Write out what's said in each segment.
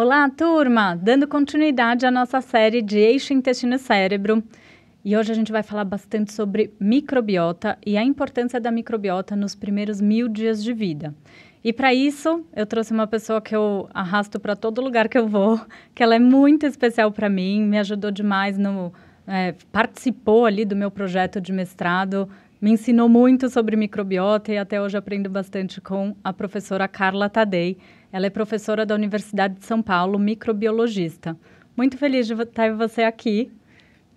Olá, turma! Dando continuidade à nossa série de Eixo Intestino-Cérebro. E hoje a gente vai falar bastante sobre microbiota e a importância da microbiota nos primeiros 1000 dias de vida. E para isso, eu trouxe uma pessoa que eu arrasto para todo lugar que eu vou, que ela é muito especial para mim, me ajudou demais, participou ali do meu projeto de mestrado, me ensinou muito sobre microbiota e até hoje aprendo bastante com a professora Carla Taddei. Ela é professora da Universidade de São Paulo, microbiologista. Muito feliz de ter você aqui.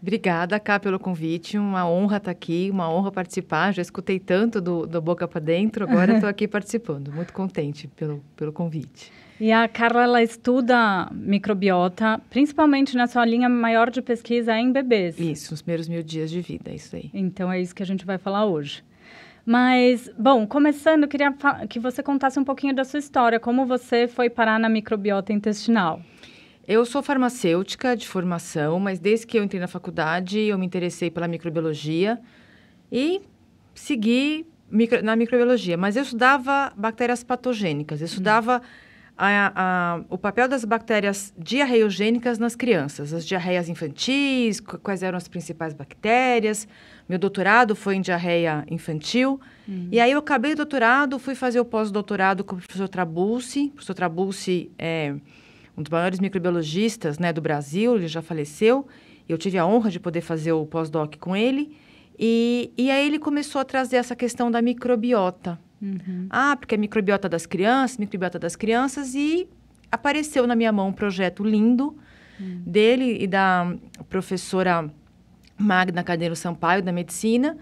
Obrigada, Cá, pelo convite. Uma honra estar aqui, uma honra participar. Já escutei tanto do Boca para Dentro, agora estou aqui participando. Muito contente pelo convite. E a Carla, ela estuda microbiota, principalmente na sua linha maior de pesquisa em bebês. Isso, nos primeiros 1000 dias de vida, é isso aí. Então, é isso que a gente vai falar hoje. Mas, bom, começando, eu queria que você contasse um pouquinho da sua história, como você foi parar na microbiota intestinal. Eu sou farmacêutica de formação, mas desde que eu entrei na faculdade, eu me interessei pela microbiologia e segui na microbiologia. Mas eu estudava bactérias patogênicas, eu estudava o papel das bactérias diarreiogênicas nas crianças, as diarreias infantis, quais eram as principais bactérias. Meu doutorado foi em diarreia infantil. E aí eu acabei o doutorado, fui fazer o pós-doutorado com o professor Trabulsi. O professor Trabulsi é um dos maiores microbiologistas, né, do Brasil, ele já faleceu. Eu tive a honra de poder fazer o pós-doc com ele. E aí ele começou a trazer essa questão da microbiota. Porque é microbiota das crianças, e apareceu na minha mão um projeto lindo dele e da professora Magna Carneiro Sampaio, da medicina.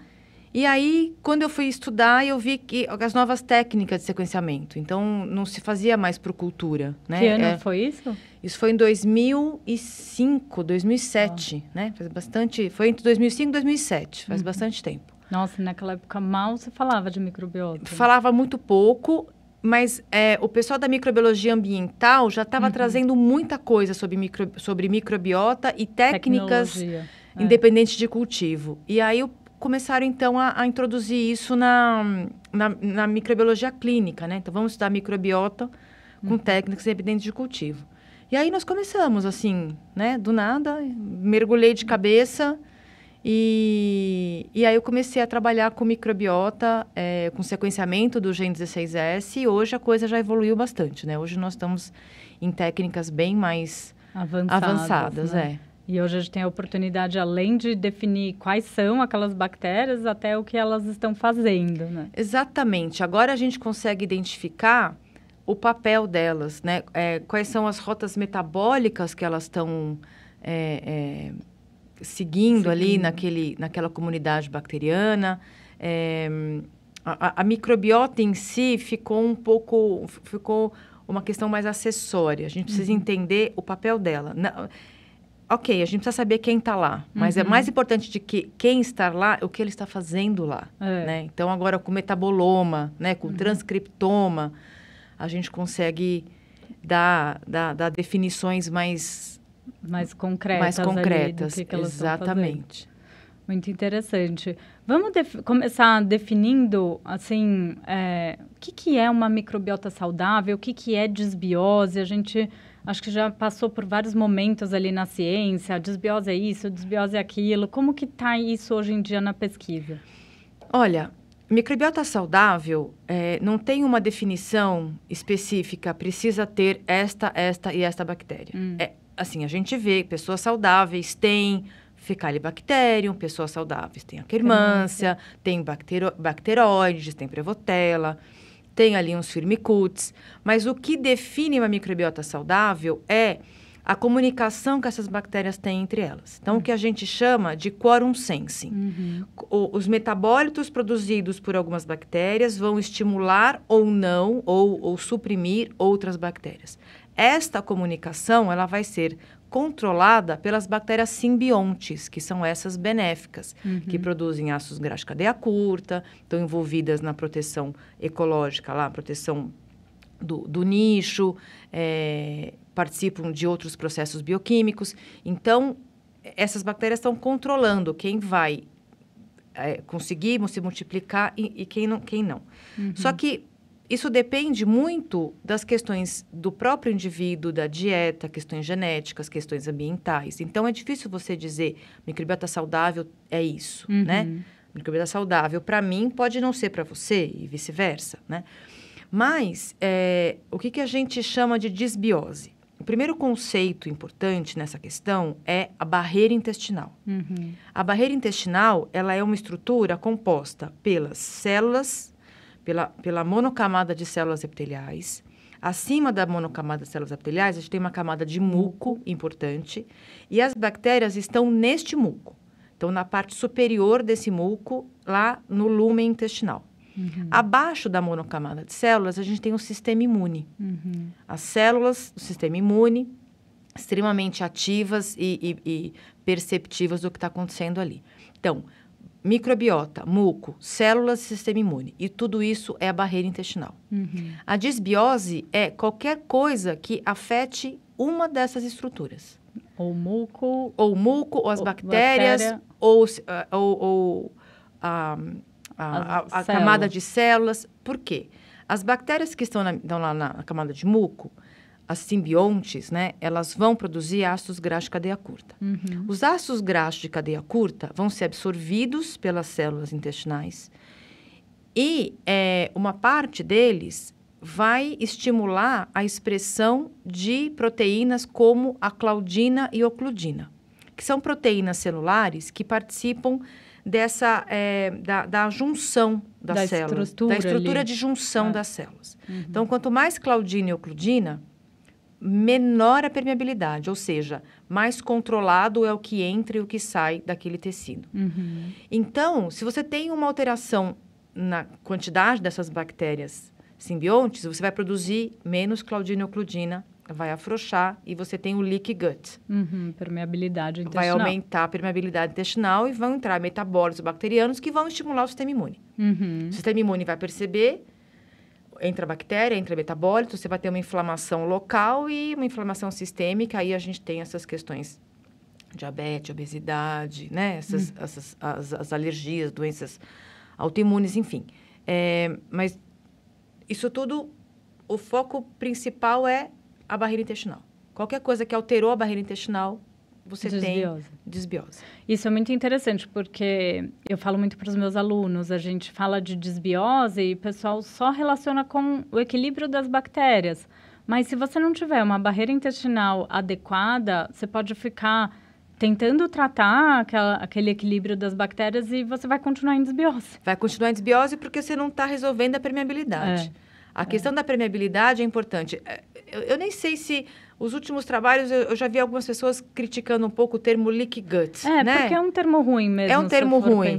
E aí, quando eu fui estudar, eu vi que as novas técnicas de sequenciamento. Então, não se fazia mais por cultura, né? Que ano foi isso? Isso foi em 2005, 2007, né? Faz bastante... Foi entre 2005 e 2007, faz bastante tempo. Nossa, naquela época mal se falava de microbiota. Falava muito pouco, mas o pessoal da microbiologia ambiental já estava trazendo muita coisa sobre microbiota e técnicas independentes de cultivo. E aí começaram, então, a introduzir isso na microbiologia clínica, né? Então, vamos estudar microbiota com técnicas independentes de cultivo. E aí nós começamos, assim, né? Do nada, mergulhei de cabeça e aí eu comecei a trabalhar com microbiota, com sequenciamento do gene 16S, e hoje a coisa já evoluiu bastante, né? Hoje nós estamos em técnicas bem mais avançadas, né? E hoje a gente tem a oportunidade, além de definir quais são aquelas bactérias, até o que elas estão fazendo, né? Exatamente. Agora a gente consegue identificar o papel delas, né? Quais são as rotas metabólicas que elas estão seguindo ali naquela comunidade bacteriana. A microbiota em si ficou uma questão mais acessória. A gente precisa entender o papel dela. Ok, a gente precisa saber quem está lá, mas é mais importante de que quem está lá é o que ele está fazendo lá, né? Então, agora com metaboloma, né, com transcriptoma, a gente consegue dar definições mais concretas ali do que elas exatamente. Estão fazendo. Muito interessante. Vamos começar definindo, assim, o que é uma microbiota saudável, o que é desbiose. A gente... Acho que já passou por vários momentos ali na ciência, desbiose é isso, desbiose é aquilo. Como que está isso hoje em dia na pesquisa? Olha, microbiota saudável não tem uma definição específica, precisa ter esta e esta bactéria. Assim, a gente vê pessoas saudáveis têm Faecalibacterium, pessoas saudáveis têm Akkermansia, tem bacteroides, tem Prevotella, tem ali uns Firmicutes, mas o que define uma microbiota saudável é a comunicação que essas bactérias têm entre elas. Então, o que a gente chama de quorum sensing. Os metabólitos produzidos por algumas bactérias vão estimular ou não, ou suprimir outras bactérias. Esta comunicação, ela vai ser controlada pelas bactérias simbiontes, que são essas benéficas, que produzem ácidos graxos de cadeia curta, estão envolvidas na proteção ecológica, lá, proteção do nicho, participam de outros processos bioquímicos. Então, essas bactérias estão controlando quem vai conseguir se multiplicar e quem não. Só que isso depende muito das questões do próprio indivíduo, da dieta, questões genéticas, questões ambientais. Então, é difícil você dizer microbiota saudável é isso, né? Microbiota saudável, para mim, pode não ser para você e vice-versa, né? Mas, o que a gente chama de disbiose? O primeiro conceito importante nessa questão é a barreira intestinal. A barreira intestinal, ela é uma estrutura composta pelas células, pela monocamada de células epiteliais. Acima da monocamada de células epiteliais, a gente tem uma camada de muco importante, e as bactérias estão neste muco. Então, na parte superior desse muco, lá no lúmen intestinal. Abaixo da monocamada de células, a gente tem o sistema imune. As células do sistema imune, extremamente ativas e perceptivas do que está acontecendo ali. Então, microbiota, muco, células e sistema imune. E tudo isso é a barreira intestinal. A disbiose é qualquer coisa que afete uma dessas estruturas. Ou muco, ou as bactérias, ou a camada de células. Por quê? As bactérias que estão lá na camada de muco, as simbiontes, né, elas vão produzir ácidos graxos de cadeia curta. Os ácidos graxos de cadeia curta vão ser absorvidos pelas células intestinais e uma parte deles vai estimular a expressão de proteínas como a claudina e ocludina, que são proteínas celulares que participam da junção das células, da estrutura de junção das células. Então, quanto mais claudina e ocludina, menor a permeabilidade, ou seja, mais controlado é o que entra e o que sai daquele tecido. Então, se você tem uma alteração na quantidade dessas bactérias simbiontes, você vai produzir menos claudina e ocludina, vai afrouxar e você tem o leaky gut. Permeabilidade intestinal. Vai aumentar a permeabilidade intestinal e vão entrar metabólitos bacterianos que vão estimular o sistema imune. O sistema imune vai perceber, entra bactéria, entra metabólito, você vai ter uma inflamação local e uma inflamação sistêmica, aí a gente tem essas questões, diabetes, obesidade, né? As alergias, doenças autoimunes, enfim. Mas isso tudo, o foco principal é a barreira intestinal. Qualquer coisa que alterou a barreira intestinal, você tem disbiose. Isso é muito interessante, porque eu falo muito para os meus alunos, a gente fala de disbiose e o pessoal só relaciona com o equilíbrio das bactérias. Mas se você não tiver uma barreira intestinal adequada, você pode ficar tentando tratar aquele equilíbrio das bactérias e você vai continuar em disbiose. Vai continuar em disbiose porque você não está resolvendo a permeabilidade. A questão da permeabilidade é importante. Eu nem sei se os últimos trabalhos, eu já vi algumas pessoas criticando um pouco o termo leaky gut, né? Porque é um termo ruim mesmo. É um termo ruim,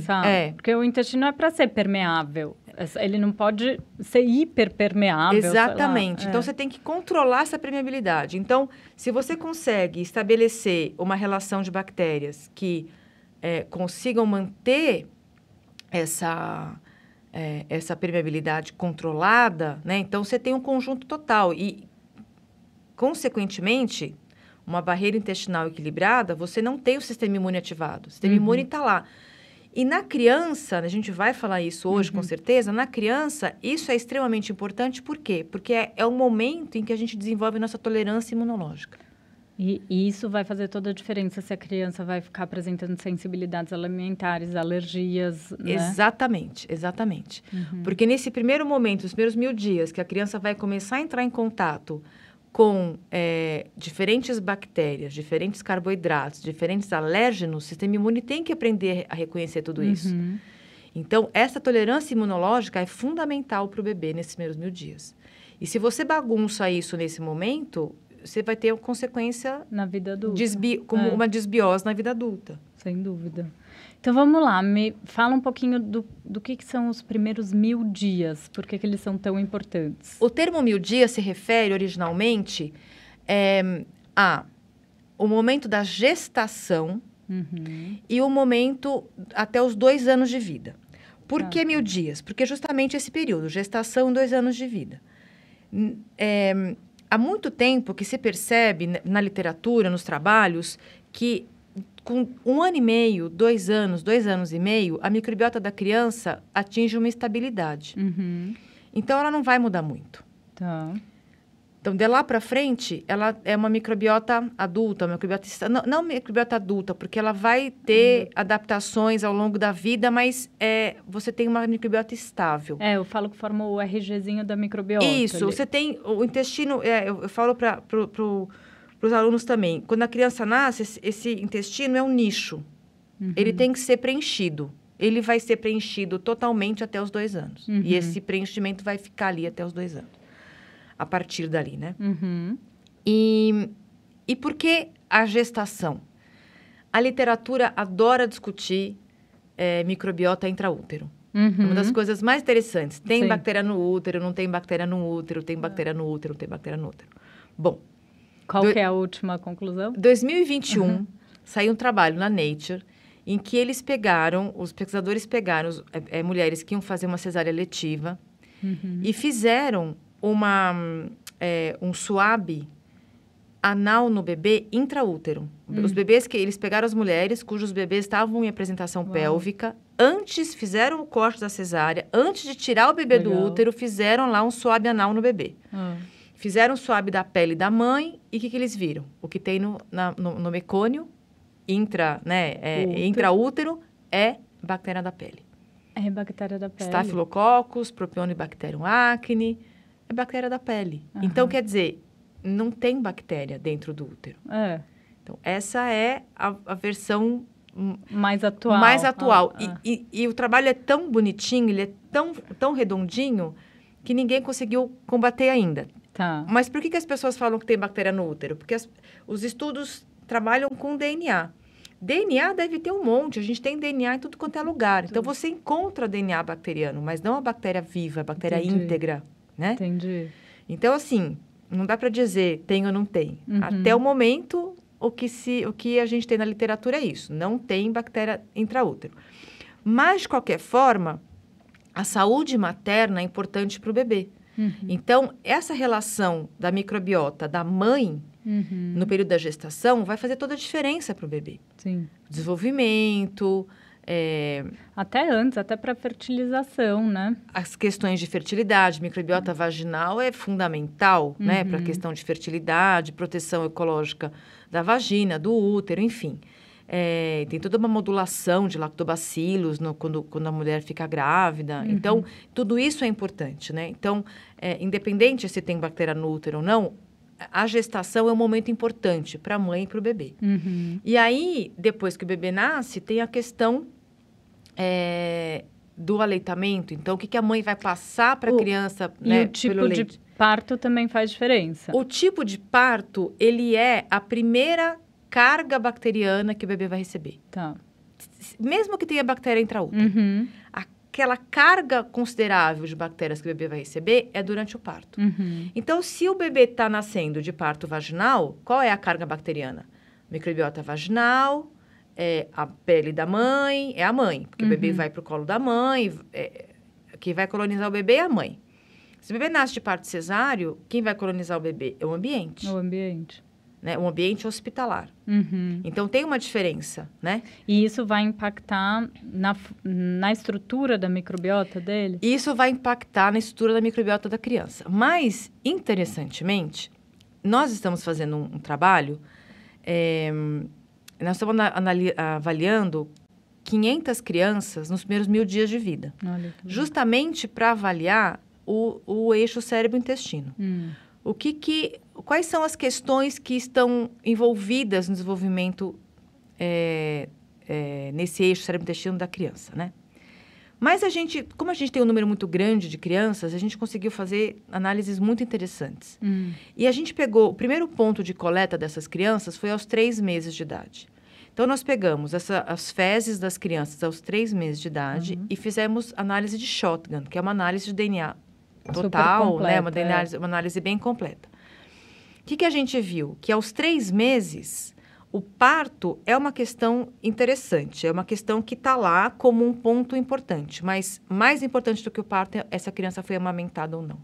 Porque o intestino é para ser permeável. Ele não pode ser hiperpermeável. Exatamente. Então, você tem que controlar essa permeabilidade. Então, se você consegue estabelecer uma relação de bactérias que consigam manter essa permeabilidade controlada, né? Então, você tem um conjunto total e, consequentemente, uma barreira intestinal equilibrada, você não tem o sistema imune ativado. O sistema imune está lá. E na criança, a gente vai falar isso hoje com certeza, na criança isso é extremamente importante. Por quê? Porque é o momento em que a gente desenvolve nossa tolerância imunológica. E isso vai fazer toda a diferença se a criança vai ficar apresentando sensibilidades alimentares, alergias, né? Exatamente, exatamente. Porque nesse primeiro momento, os primeiros 1000 dias, que a criança vai começar a entrar em contato com diferentes bactérias, diferentes carboidratos, diferentes alérgenos, o sistema imune tem que aprender a reconhecer tudo isso. Então, essa tolerância imunológica é fundamental para o bebê nesses primeiros 1000 dias. E se você bagunça isso nesse momento, você vai ter consequência na vida adulta, como uma disbiose na vida adulta. Sem dúvida. Então, vamos lá, me fala um pouquinho do que são os primeiros 1000 dias, por que eles são tão importantes? O termo 1000 dias se refere originalmente o momento da gestação e o momento até os 2 anos de vida. Por que 1000 dias? Porque justamente esse período, gestação e 2 anos de vida. Há muito tempo que se percebe na literatura, nos trabalhos, que com 1 ano e meio, 2 anos, 2 anos e meio, a microbiota da criança atinge uma estabilidade. Então, ela não vai mudar muito. Tá. Então, de lá para frente, ela é uma microbiota adulta, uma microbiota não microbiota adulta, porque ela vai ter adaptações ao longo da vida, mas você tem uma microbiota estável. Eu falo que forma o RGzinho da microbiota. Isso, você tem o intestino, eu falo para os alunos também, quando a criança nasce, esse intestino é um nicho, ele tem que ser preenchido. Ele vai ser preenchido totalmente até os 2 anos. E esse preenchimento vai ficar ali até os 2 anos. A partir dali, né? E por que a gestação? A literatura adora discutir microbiota intraútero. Uma das coisas mais interessantes. Tem bactéria no útero, não tem bactéria no útero, tem bactéria no útero, não tem bactéria no útero. Bom. Qual que é a última conclusão? 2021, saiu um trabalho na Nature, em que os pesquisadores pegaram mulheres que iam fazer uma cesárea letiva e fizeram um swab anal no bebê intraútero. Os bebês eles pegaram as mulheres cujos bebês estavam em apresentação pélvica, fizeram o corte da cesárea, antes de tirar o bebê do útero, fizeram lá um swab anal no bebê. Fizeram um swab da pele da mãe e o que eles viram? O que tem no mecônio intraútero é bactéria da pele. É bactéria da pele. Staphylococcus, Propionibacterium acne, é bactéria da pele. Então, quer dizer, não tem bactéria dentro do útero. Então, essa é a versão mais atual. E o trabalho é tão bonitinho, ele é tão redondinho, que ninguém conseguiu combater ainda. Tá. Mas por que as pessoas falam que tem bactéria no útero? Porque os estudos trabalham com DNA. DNA deve ter um monte, a gente tem DNA em tudo quanto é lugar. Então, você encontra DNA bacteriano, mas não a bactéria viva, a bactéria íntegra, né? Entendi. Então, assim, não dá para dizer tem ou não tem. Até o momento, o que a gente tem na literatura é isso, não tem bactéria intraútero. Mas, de qualquer forma, a saúde materna é importante para o bebê. Então, essa relação da microbiota da mãe no período da gestação vai fazer toda a diferença para o bebê. Sim. Desenvolvimento. Até antes, até para fertilização, né? As questões de fertilidade, microbiota vaginal é fundamental, né? Para a questão de fertilidade, proteção ecológica da vagina, do útero, enfim. Tem toda uma modulação de lactobacilos quando a mulher fica grávida. Então, tudo isso é importante, né? Então, independente se tem bactéria no útero ou não, a gestação é um momento importante para a mãe e para o bebê. E aí, depois que o bebê nasce, tem a questão do aleitamento. Então, o que a mãe vai passar para a criança, né, o tipo pelo de leite? Parto também faz diferença. O tipo de parto, ele é a primeira carga bacteriana que o bebê vai receber. Tá. Mesmo que tenha bactéria intraútero. Aquela carga considerável de bactérias que o bebê vai receber é durante o parto. Então, se o bebê está nascendo de parto vaginal, qual é a carga bacteriana? Microbiota vaginal, a pele da mãe, é a mãe. Porque o bebê vai para o colo da mãe, quem vai colonizar o bebê é a mãe. Se o bebê nasce de parto cesáreo, quem vai colonizar o bebê? É o ambiente. O ambiente. Né? Um ambiente hospitalar. Então, tem uma diferença, né? E isso vai impactar na estrutura da microbiota dele? Isso vai impactar na estrutura da microbiota da criança. Mas, interessantemente, nós estamos fazendo um trabalho, nós estamos avaliando 500 crianças nos primeiros 1000 dias de vida. Justamente para avaliar o eixo cérebro-intestino. Quais são as questões que estão envolvidas no desenvolvimento nesse eixo cérebro-intestino da criança, né? Mas como a gente tem um número muito grande de crianças, a gente conseguiu fazer análises muito interessantes. E a gente pegou, o primeiro ponto de coleta dessas crianças foi aos 3 meses de idade. Então, nós pegamos as fezes das crianças aos 3 meses de idade e fizemos análise de shotgun, que é uma análise de DNA total, completa, né? Uma análise bem completa. O que a gente viu? Que aos 3 meses, o parto é uma questão interessante, é uma questão que está lá como um ponto importante, mas mais importante do que o parto é se a criança foi amamentada ou não.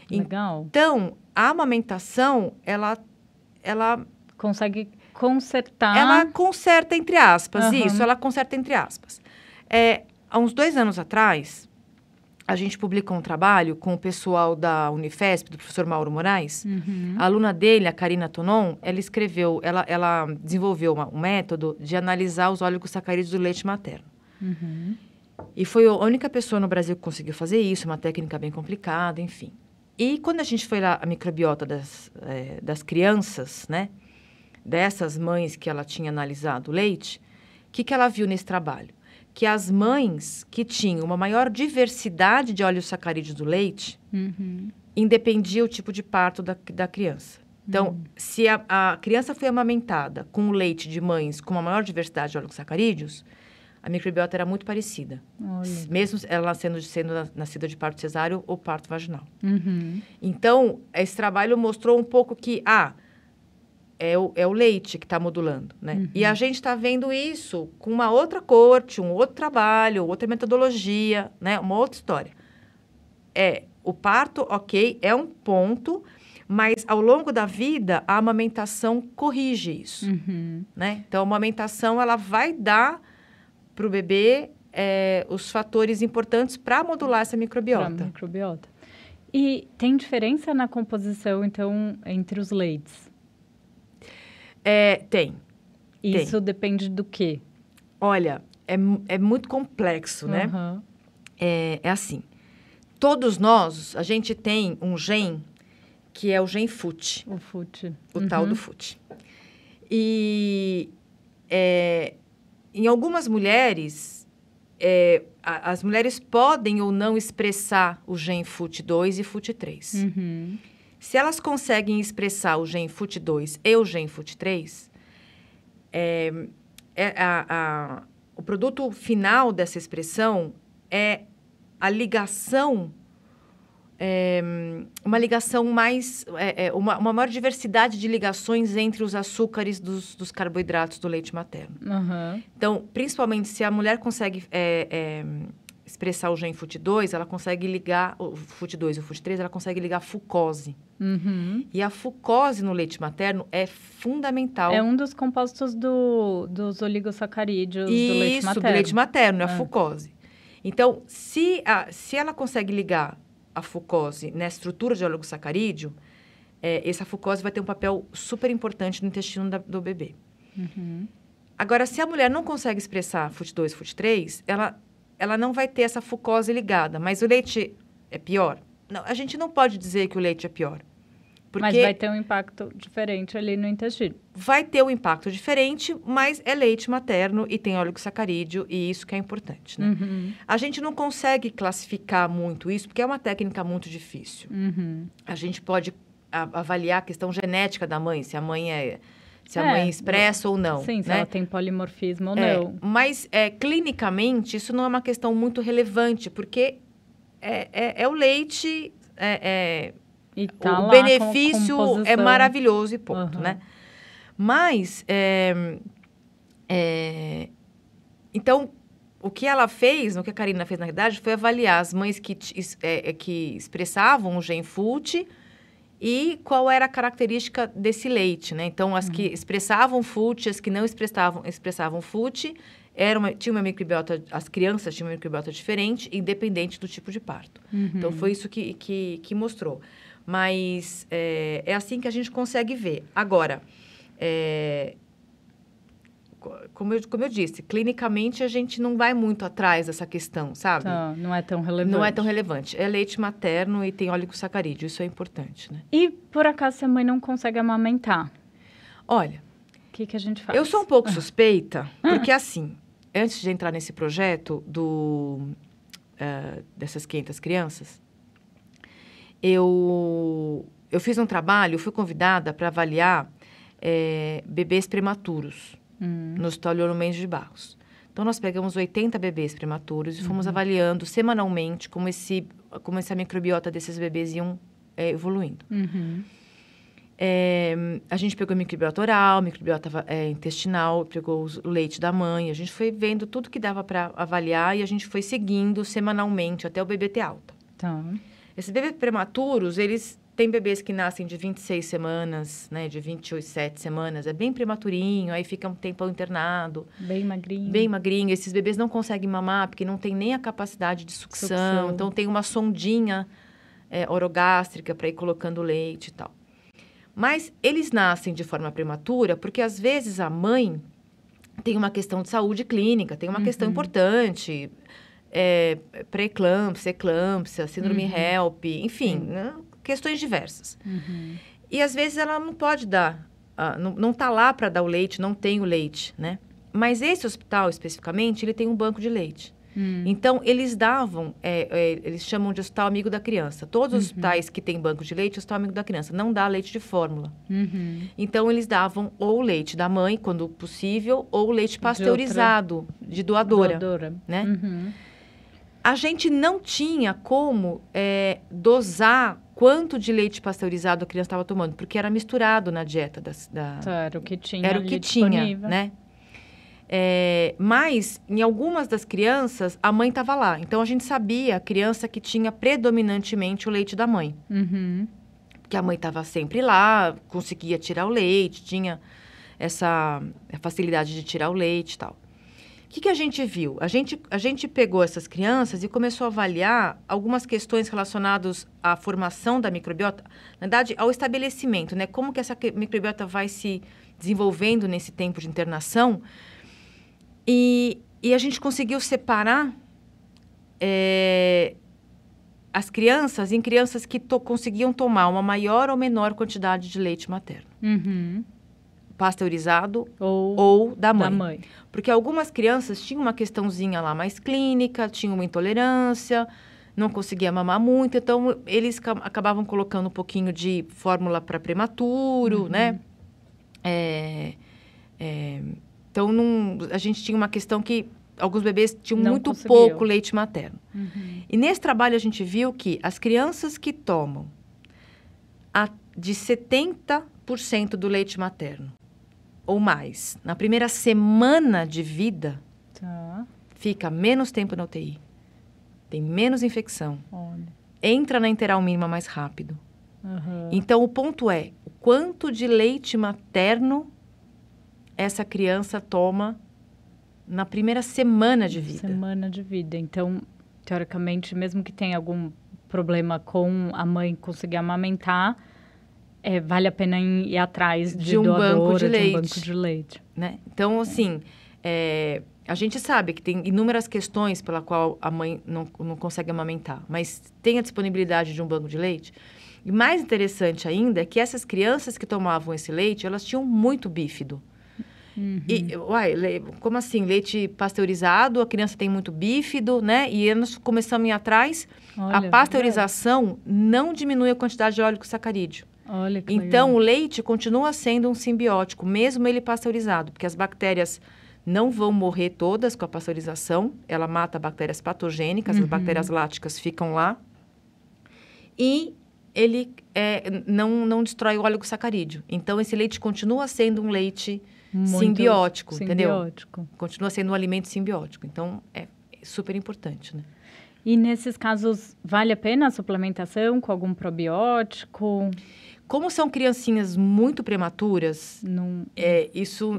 Legal. Então, a amamentação, ela consegue consertar... Ela conserta entre aspas, isso, ela conserta entre aspas. Há uns 2 anos atrás, a gente publicou um trabalho com o pessoal da Unifesp, do professor Mauro Moraes. A aluna dele, a Karina Tonon, ela desenvolveu um método de analisar os oligosacarídeos do leite materno. E foi a única pessoa no Brasil que conseguiu fazer isso, uma técnica bem complicada, enfim. E quando a gente foi lá, a microbiota das crianças, né? Dessas mães que ela tinha analisado o leite, o que ela viu nesse trabalho? Que as mães que tinham uma maior diversidade de oligosacarídeos do leite, independia o tipo de parto da criança. Então, se a criança foi amamentada com o leite de mães com uma maior diversidade de oligosacarídeos, a microbiota era muito parecida. Olha. Mesmo ela sendo nascida de parto cesáreo ou parto vaginal. Então, esse trabalho mostrou um pouco que, é o leite que está modulando, né? E a gente está vendo isso com uma outra corte, um outro trabalho, outra metodologia, né? Uma outra história. O parto, ok, é um ponto, mas ao longo da vida, a amamentação corrige isso, né? Então, a amamentação, ela vai dar para o bebê os fatores importantes para modular essa microbiota. E tem diferença na composição, então, entre os leites? Tem. Isso depende do quê? Olha, é muito complexo, né? É assim, todos nós, a gente tem um gene que é o gene FUT. O FUT. O tal do FUT. E em algumas mulheres, as mulheres podem ou não expressar o gene FUT2 e FUT3. Se elas conseguem expressar o gene FUT2 e o gene FUT3, o produto final dessa expressão é a ligação, uma ligação mais, uma maior diversidade de ligações entre os açúcares dos carboidratos do leite materno. Então, principalmente se a mulher consegue expressar o gene FUT2, ela consegue ligar, o FUT2 e o FUT3, ela consegue ligar a fucose. E a fucose no leite materno é fundamental. É um dos compostos dos oligosacarídeos do leite materno. Isso, do leite materno, é a fucose. Então, se ela consegue ligar a fucose na estrutura de oligosacarídeo, essa fucose vai ter um papel super importante no intestino do bebê. Agora, se a mulher não consegue expressar FUT2 e FUT3, ela não vai ter essa fucose ligada. Mas o leite é pior? Não, a gente não pode dizer que o leite é pior. Mas vai ter um impacto diferente ali no intestino. Vai ter um impacto diferente, mas é leite materno e tem oligosacarídeo, e isso que é importante, né? A gente não consegue classificar muito isso, porque é uma técnica muito difícil. A gente pode avaliar a questão genética da mãe, se a mãe mãe expressa ou não. Sim, se né? ela tem polimorfismo ou não. Mas, clinicamente, isso não é uma questão muito relevante, porque é o leite... E tá o lá benefício com é maravilhoso e ponto, né? Mas, então, o que ela fez, o que a Karina fez, na verdade, foi avaliar as mães que expressavam o gene FUT e qual era a característica desse leite, né? Então, as que expressavam FUT, as que não expressavam FUT, tinha uma microbiota, as crianças tinham uma microbiota diferente, independente do tipo de parto. Então, foi isso que mostrou. Mas é assim que a gente consegue ver. Agora, como eu disse, clinicamente a gente não vai muito atrás dessa questão, sabe? Não é tão relevante. Não é tão relevante. É leite materno e tem oligosacarídeo, isso é importante, né? E, por acaso, se a mãe não consegue amamentar? Olha... O que a gente faz? Eu sou um pouco suspeita, porque assim, antes de entrar nesse projeto dessas 500 crianças, eu fiz um trabalho, fui convidada para avaliar bebês prematuros no Hospital Leônio Mendes de Barros. Então, nós pegamos 80 bebês prematuros e fomos avaliando semanalmente como essa microbiota desses bebês iam evoluindo. A gente pegou microbiota oral, microbiota intestinal, pegou o leite da mãe, a gente foi vendo tudo que dava para avaliar e a gente foi seguindo semanalmente até o bebê ter alta. Tá. Esses bebês prematuros, eles tem bebês que nascem de 26 semanas, né? De 27 semanas. É bem prematurinho, aí fica um tempão internado. Bem magrinho. Bem magrinho. Esses bebês não conseguem mamar porque não tem nem a capacidade de sucção. Então, tem uma sondinha orogástrica para ir colocando leite e tal. Mas eles nascem de forma prematura porque, às vezes, a mãe tem uma questão de saúde clínica, tem uma questão importante, pré-eclâmpsia, eclâmpsia, síndrome HELP, enfim, né? Questões diversas. E, às vezes, ela não pode dar, não está lá para dar o leite, não tem o leite, né? Mas esse hospital, especificamente, ele tem um banco de leite. Então, eles davam, eles chamam de hospital amigo da criança. Todos os hospitais que têm banco de leite, hospital amigo da criança. Não dá leite de fórmula. Então, eles davam ou o leite da mãe, quando possível, ou o leite pasteurizado, de doadora. Né? A gente não tinha como dosar quanto de leite pasteurizado a criança estava tomando, porque era misturado na dieta Era o que tinha Era o que tinha, né? Mas, em algumas das crianças, a mãe estava lá. Então, a gente sabia a criança que tinha predominantemente o leite da mãe. Porque a mãe estava sempre lá, conseguia tirar o leite, tinha essa facilidade de tirar o leite e tal. O que a gente viu? A gente pegou essas crianças e começou a avaliar algumas questões relacionadas à formação da microbiota, na verdade, ao estabelecimento, né? Como que essa microbiota vai se desenvolvendo nesse tempo de internação. E a gente conseguiu separar as crianças em crianças que conseguiam tomar uma maior ou menor quantidade de leite materno. Pasteurizado ou da mãe. Porque algumas crianças tinham uma questãozinha lá mais clínica, tinham uma intolerância, não conseguia mamar muito, então eles acabavam colocando um pouquinho de fórmula para prematuro, né? Então, a gente tinha uma questão que alguns bebês tinham muito pouco leite materno. E nesse trabalho a gente viu que as crianças que tomam de 70% do leite materno ou mais, na primeira semana de vida, fica menos tempo na UTI, tem menos infecção, entra na enteral mínima mais rápido. Então, o ponto é, o quanto de leite materno essa criança toma na primeira semana de vida. Então, teoricamente, mesmo que tenha algum problema com a mãe conseguir amamentar, vale a pena ir atrás de um banco de leite. Né? Então, assim, a gente sabe que tem inúmeras questões pela qual a mãe não consegue amamentar, mas tem a disponibilidade de um banco de leite. E mais interessante ainda é que essas crianças que tomavam esse leite, elas tinham muito bífido. Como assim? Leite pasteurizado, a criança tem muito bífido, né? E nós começamos a ir atrás. A pasteurização não diminui a quantidade de óligosacarídeo. Então, o leite continua sendo um simbiótico, mesmo ele pasteurizado, porque as bactérias não vão morrer todas com a pasteurização. Ela mata bactérias patogênicas, as bactérias láticas ficam lá. E ele não destrói o oligosacarídeo. Então, esse leite continua sendo um leite simbiótico, entendeu? Continua sendo um alimento simbiótico. Então, é super importante, né? E nesses casos, vale a pena a suplementação com algum probiótico? Como são criancinhas muito prematuras, isso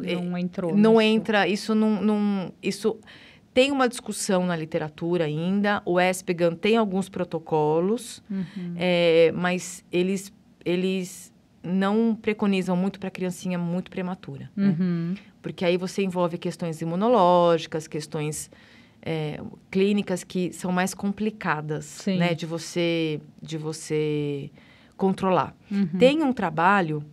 tem uma discussão na literatura ainda. O ESPGHAN tem alguns protocolos, mas eles não preconizam muito para criancinha muito prematura, né? Porque aí você envolve questões imunológicas, questões clínicas que são mais complicadas, né, de você controlar. Tem um trabalho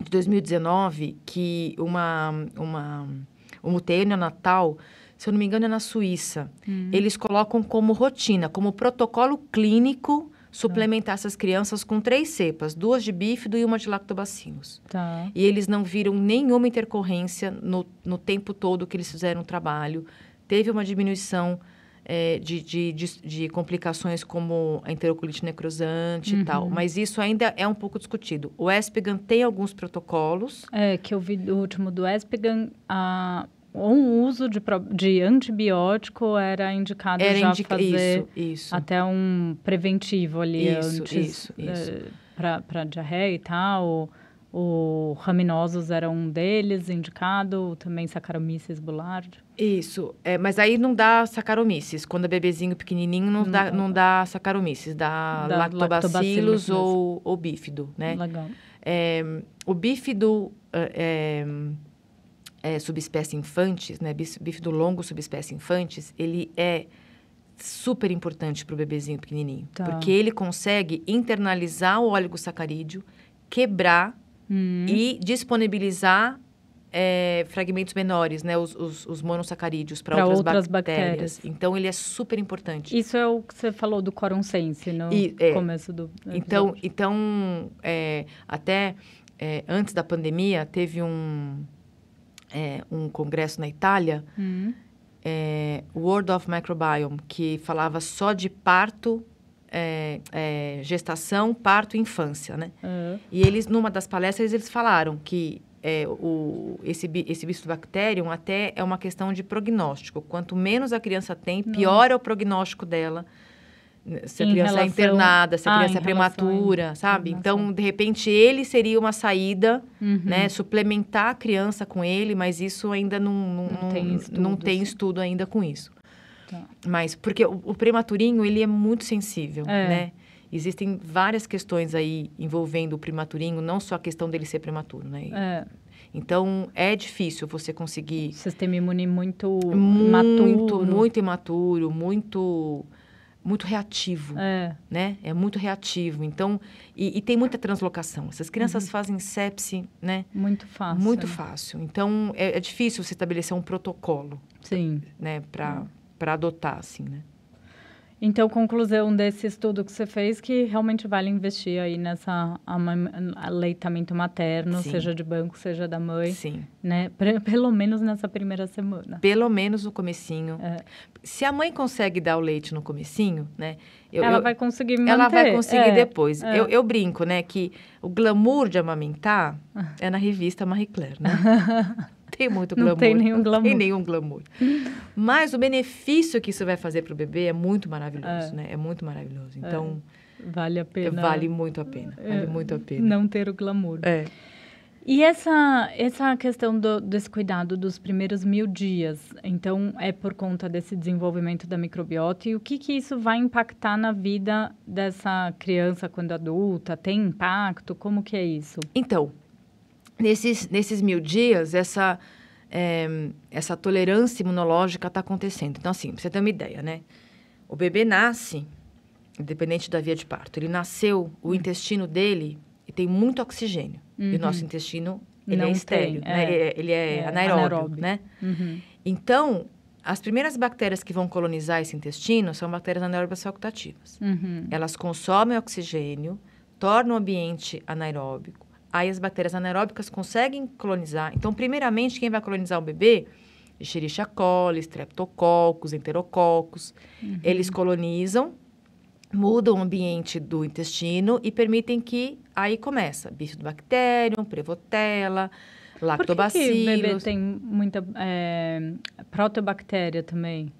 de 2019 que o UTI neonatal, se eu não me engano, é na Suíça. Eles colocam como rotina, como protocolo clínico, suplementar essas crianças com 3 cepas, 2 de bífido e 1 de lactobacilos. E eles não viram nenhuma intercorrência no tempo todo que eles fizeram o trabalho. Teve uma diminuição de complicações como a enterocolite necrosante e tal, mas isso ainda é um pouco discutido. O ESPGHAN tem alguns protocolos. Que eu vi do último do ESPGHAN, um uso de antibiótico era indicado fazer isso. até um preventivo ali Isso. para diarreia e tal. O Raminosos era um deles, indicado, também Saccharomyces boulardii. Isso, mas aí não dá Saccharomyces. Quando é bebezinho pequenininho, não dá Saccharomyces, dá Lactobacillus ou bífido, né? Legal. O bífido subespécie infantis, né? Bífido longo subespécie infantis, ele é super importante para o bebezinho pequenininho. Tá. Porque ele consegue internalizar o oligosacarídeo, quebrar e disponibilizar fragmentos menores, né? Os monossacarídeos para outras bactérias. Então, ele é super importante. Isso é o que você falou do Quorum Sense no começo do episódio. Então até antes da pandemia, teve um congresso na Itália, World of Microbiome, que falava só de parto, gestação, parto e infância, né? E eles, numa das palestras, eles falaram que esse Bifidobacterium até é uma questão de prognóstico. Quanto menos a criança tem, pior é o prognóstico dela. Se a criança é internada, se a criança é prematura, sabe? Então, de repente, ele seria uma saída, né? Suplementar a criança com ele, mas isso ainda não tem estudo ainda com isso. Tá. Mas, porque o prematurinho, ele é muito sensível, né? Existem várias questões aí envolvendo o prematurinho, não só a questão dele ser prematuro, né? Então, é difícil você conseguir... O sistema imune muito imaturo. Muito imaturo, muito reativo, né? É muito reativo. Então, e tem muita translocação. Essas crianças fazem sepse, né? Muito fácil. Muito fácil. Então, é difícil você estabelecer um protocolo. Sim. Né? Para adotar, assim, né? Então, conclusão desse estudo que você fez, que realmente vale investir aí nessa aleitamento materno, Sim. seja de banco, seja da mãe. Sim. Né? Pelo menos nessa primeira semana. Pelo menos no comecinho. Se a mãe consegue dar o leite no comecinho, né? Ela vai conseguir manter. Ela vai conseguir depois. Eu brinco, né? Que o glamour de amamentar é na revista Marie Claire, né? Tem muito glamour. Não tem nenhum glamour. Não tem nenhum glamour. Mas o benefício que isso vai fazer para o bebê é muito maravilhoso, né? É muito maravilhoso. Então... Vale a pena. Vale muito a pena. Vale muito a pena. Não ter o glamour. E essa questão desse cuidado dos primeiros 1000 dias, então, é por conta desse desenvolvimento da microbiota? E o que isso vai impactar na vida dessa criança quando adulta? Tem impacto? Como que é isso? Então, nesses 1000 dias, essa tolerância imunológica está acontecendo. Então, assim, pra você ter uma ideia, né? O bebê nasce, independente da via de parto, ele nasceu, o intestino dele tem muito oxigênio. E o nosso intestino, ele é estéril, né? Ele é anaeróbio, né? Então, as primeiras bactérias que vão colonizar esse intestino são bactérias anaeróbias facultativas. Elas consomem oxigênio, tornam o ambiente anaeróbico. Aí as bactérias anaeróbicas conseguem colonizar. Então, primeiramente, quem vai colonizar o bebê? Escherichia coli, Streptococcus, Enterococcus. Eles colonizam, mudam o ambiente do intestino e permitem que aí começa Bifidobacterium, Prevotella, Lactobacillus. Por que o bebê tem muita protobactéria também?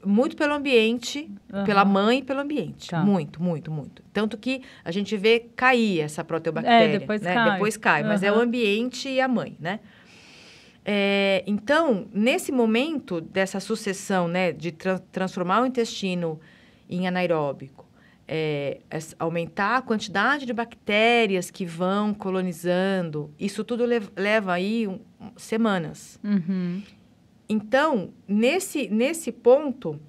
Muito pelo ambiente, pela mãe e pelo ambiente. Tá. Muito, muito, muito. Tanto que a gente vê cair essa proteobactéria. Depois né? cai. Depois cai, mas é o ambiente e a mãe, né? Então, nesse momento dessa sucessão, né, de transformar o intestino em anaeróbico, aumentar a quantidade de bactérias que vão colonizando, isso tudo leva aí semanas. Então, nesse ponto,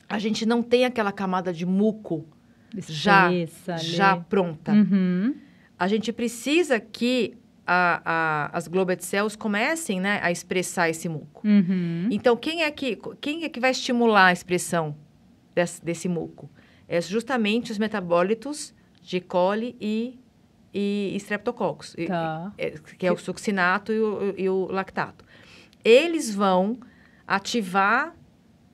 a gente não tem aquela camada de muco já pronta. A gente precisa que as Globat Cells comecem, né, a expressar esse muco. Então, quem é que vai estimular a expressão desse muco? É justamente os metabólitos de E. coli e Streptococcus, que é o succinato e o lactato. Eles vão ativar,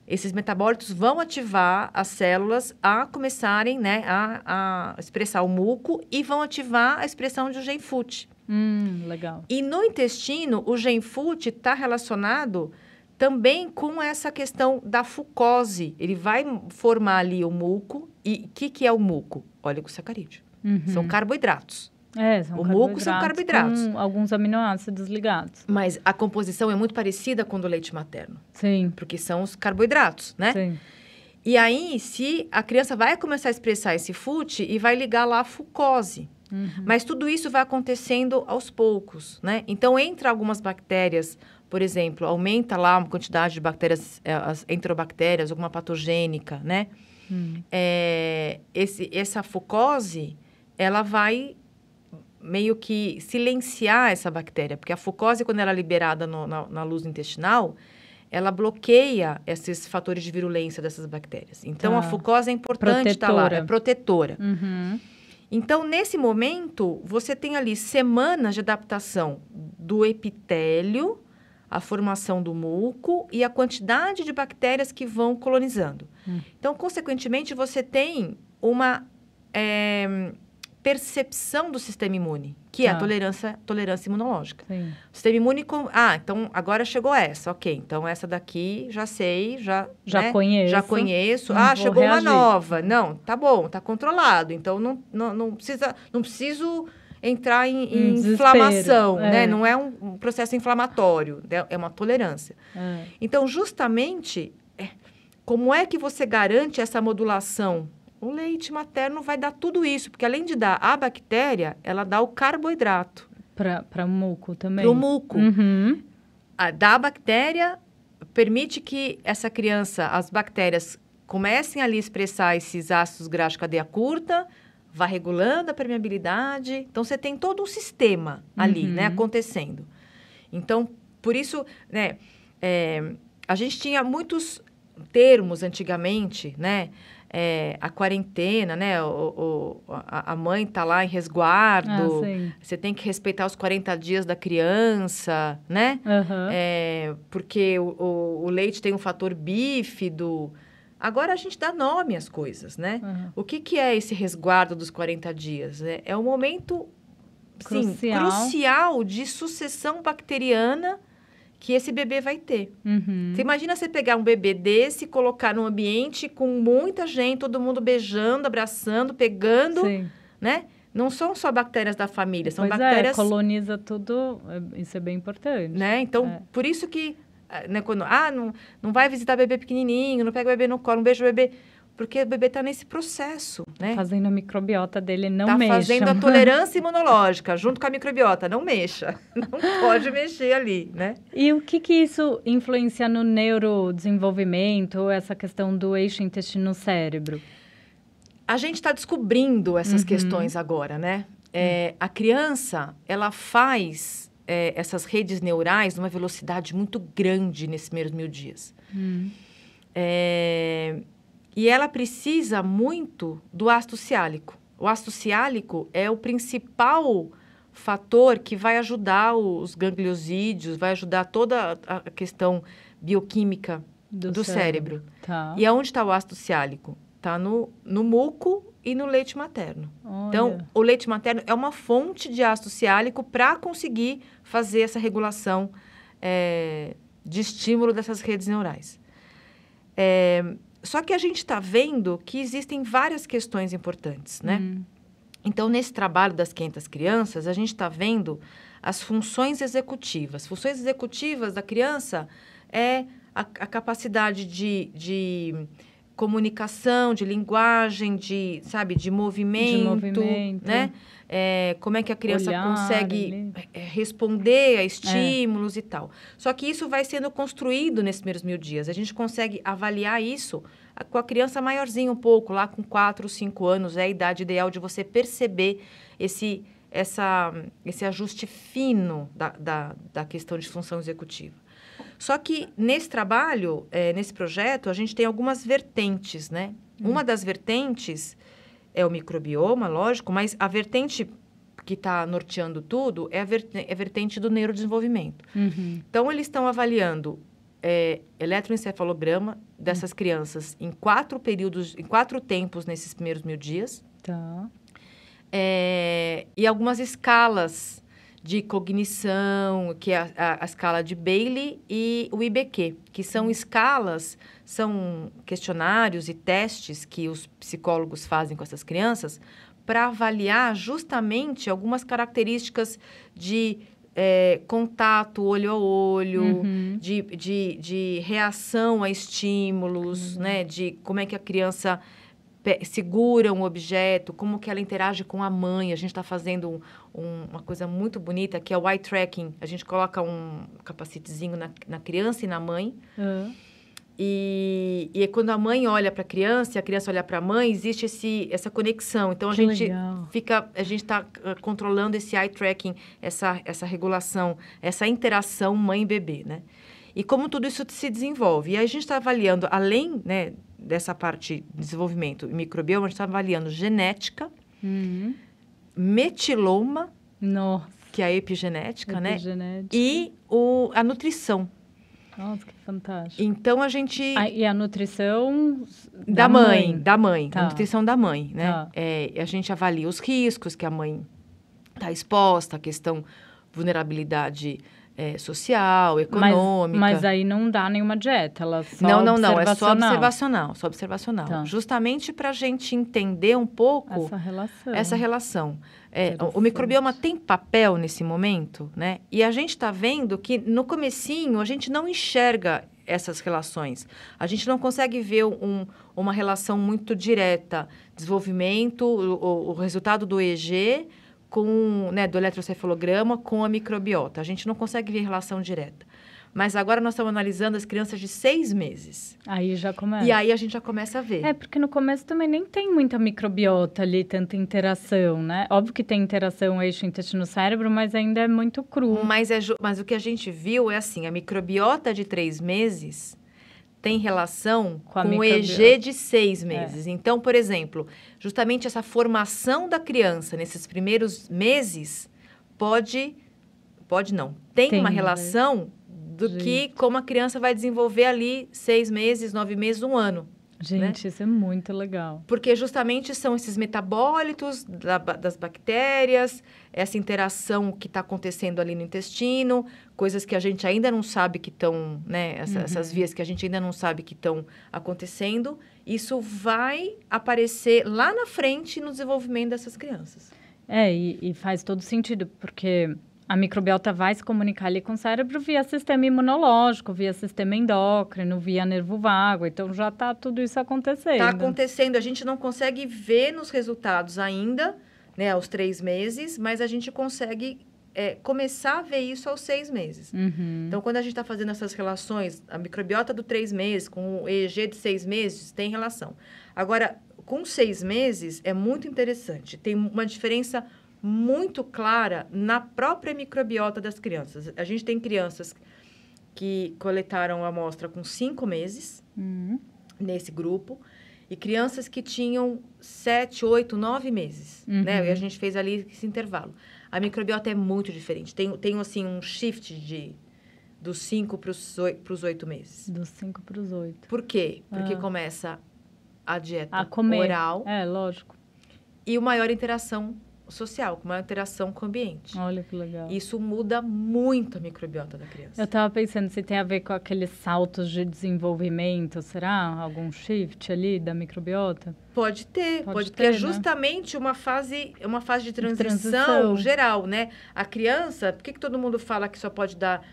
esses metabólitos vão ativar as células a começarem, né, a expressar o muco e vão ativar a expressão de GENFUT. Legal. E no intestino, o GENFUT está relacionado também com essa questão da fucose. Ele vai formar ali o muco. E o que é o muco? Oligosacarídeo. São carboidratos. São o muco são carboidratos. Com alguns aminoácidos ligados. Mas a composição é muito parecida com a do leite materno. Sim. Porque são os carboidratos, né? Sim. E aí, se a criança vai começar a expressar esse FUT e vai ligar lá a fucose. Mas tudo isso vai acontecendo aos poucos, né? Então, entra algumas bactérias, por exemplo, aumenta lá a quantidade de bactérias, as enterobactérias, alguma patogênica, né? Essa fucose, ela vai meio que silenciar essa bactéria, porque a fucose, quando ela é liberada na luz intestinal, ela bloqueia esses fatores de virulência dessas bactérias. Então, a fucose é importante estar lá, é protetora. Então, nesse momento, você tem ali semanas de adaptação do epitélio, a formação do muco e a quantidade de bactérias que vão colonizando. Então, consequentemente, você tem uma percepção do sistema imune, que é a tolerância imunológica. Sim. O sistema imune... então, agora chegou essa. Ok, então essa daqui já sei, já né? Conheço. Já conheço. reagir. Chegou uma nova. Não, tá bom, tá controlado. Então, não preciso entrar em inflamação, né? Não é um processo inflamatório, é uma tolerância. Então, justamente, como é que você garante essa modulação? O leite materno vai dar tudo isso, porque além de dar a bactéria, ela dá o carboidrato. Para o muco também? Para o muco. Da bactéria, permite que essa criança, as bactérias, comecem ali a expressar esses ácidos graxos de cadeia curta, vai regulando a permeabilidade. Então, você tem todo um sistema ali, né, acontecendo. Então, por isso, né, a gente tinha muitos termos antigamente, né? A quarentena, né? A mãe está lá em resguardo. Você tem que respeitar os 40 dias da criança, né? Porque o leite tem um fator bífido. Agora a gente dá nome às coisas, né? O que é esse resguardo dos 40 dias? É um momento crucial de sucessão bacteriana que esse bebê vai ter. Você imagina você pegar um bebê desse, colocar num ambiente com muita gente, todo mundo beijando, abraçando, pegando, né? Não são só bactérias da família, são bactérias... coloniza tudo, isso é bem importante. Né? Então, por isso que, né, quando, não vai visitar bebê pequenininho, não pega o bebê no colo, não beija o bebê... Porque o bebê está nesse processo, né? Fazendo a microbiota dele, não mexa. Está fazendo a tolerância imunológica, junto com a microbiota. Não mexa. Não pode mexer ali, né? E o que influencia no neurodesenvolvimento, essa questão do eixo intestino-cérebro? A gente está descobrindo essas questões agora, né? A criança, ela faz essas redes neurais numa velocidade muito grande nesses primeiros 1000 dias. E ela precisa muito do ácido ciálico. O ácido ciálico é o principal fator que vai ajudar os gangliosídeos, vai ajudar toda a questão bioquímica do cérebro. E aonde está o ácido ciálico? Está no muco e no leite materno. Olha. Então, o leite materno é uma fonte de ácido ciálico para conseguir fazer essa regulação de estímulo dessas redes neurais. Só que a gente está vendo que existem várias questões importantes, né? Então, nesse trabalho das 500 crianças, a gente está vendo as funções executivas. Funções executivas da criança é a capacidade de comunicação, de linguagem, de movimento, né? Como é que a criança consegue responder a estímulos e tal. Só que isso vai sendo construído nesses primeiros 1000 dias. A gente consegue avaliar isso com a criança maiorzinha um pouco, lá com 4 ou 5 anos. É a idade ideal de você perceber esse ajuste fino da questão de função executiva. Só que nesse trabalho, nesse projeto, a gente tem algumas vertentes, né? Uma das vertentes é o microbioma, lógico, mas a vertente que está norteando tudo é a vertente do neurodesenvolvimento. Então, eles estão avaliando eletroencefalograma dessas crianças em 4 períodos, em 4 tempos nesses primeiros 1000 dias. E algumas escalas de cognição, que é a escala de Bayley e o IBQ, que são escalas, são questionários e testes que os psicólogos fazem com essas crianças para avaliar justamente algumas características de contato olho a olho, de reação a estímulos, né? De como é que a criança segura um objeto, como que ela interage com a mãe. A gente está fazendo uma coisa muito bonita, que é o eye tracking. A gente coloca um capacetezinho na criança e na mãe. E quando a mãe olha para a criança e a criança olha para a mãe, existe essa conexão. Então, a gente está controlando esse eye tracking, essa regulação, essa interação mãe-bebê, né? E como tudo isso se desenvolve. E aí, a gente está avaliando, além, né, dessa parte de desenvolvimento microbioma, a gente está avaliando genética, metiloma, que é a epigenética, né? E a nutrição. Nossa, que fantástico. Então, a gente... E a nutrição da mãe. Tá. A nutrição da mãe, né? Tá. A gente avalia os riscos que a mãe está exposta, a questão vulnerabilidade social, econômica. Mas aí não dá nenhuma dieta, ela só Não, é só observacional. Tá. Justamente para a gente entender um pouco essa relação. O microbioma tem papel nesse momento, né? E a gente está vendo que no comecinho a gente não enxerga essas relações. A gente não consegue ver uma relação muito direta, desenvolvimento, o resultado do EEG do eletrocefalograma com a microbiota. A gente não consegue ver relação direta. Mas agora nós estamos analisando as crianças de 6 meses. Aí já começa. E aí a gente já começa a ver. Porque no começo também nem tem muita microbiota ali, tanta interação, né? Óbvio que tem interação eixo intestino-cérebro, mas ainda é muito cru. Mas o que a gente viu é assim, a microbiota de 3 meses tem relação com o EG de 6 meses. Então, por exemplo, justamente essa formação da criança nesses primeiros meses tem uma relação como a criança vai desenvolver ali 6 meses, 9 meses, 1 ano. Gente, né? Isso é muito legal. Porque justamente são esses metabólitos das bactérias, essa interação que está acontecendo ali no intestino, coisas que a gente ainda não sabe que estão, né? Essas vias que a gente ainda não sabe que estão acontecendo. Isso vai aparecer lá na frente no desenvolvimento dessas crianças. E faz todo sentido, porque a microbiota vai se comunicar ali com o cérebro via sistema imunológico, via sistema endócrino, via nervo vago. Então, já está tudo isso acontecendo. Está acontecendo. A gente não consegue ver nos resultados ainda, né, aos 3 meses, mas a gente consegue começar a ver isso aos 6 meses. Então, quando a gente está fazendo essas relações, a microbiota do 3 meses com o EEG de 6 meses tem relação. Agora, com 6 meses, é muito interessante. Tem uma diferença muito clara na própria microbiota das crianças. A gente tem crianças que coletaram a amostra com 5 meses, nesse grupo, e crianças que tinham 7, 8, 9 meses, né? E a gente fez ali esse intervalo. A microbiota é muito diferente. Tem assim, um shift dos 5 para os 8 meses. Dos 5 para os 8. Por quê? Porque começa a dieta oral. Lógico. E uma maior interação social, com uma interação com o ambiente. Olha que legal. Isso muda muito a microbiota da criança. Eu estava pensando se tem a ver com aqueles saltos de desenvolvimento, será? Algum shift ali da microbiota? Pode ter, porque é justamente uma fase de transição geral, né? A criança, por que todo mundo fala que só pode dar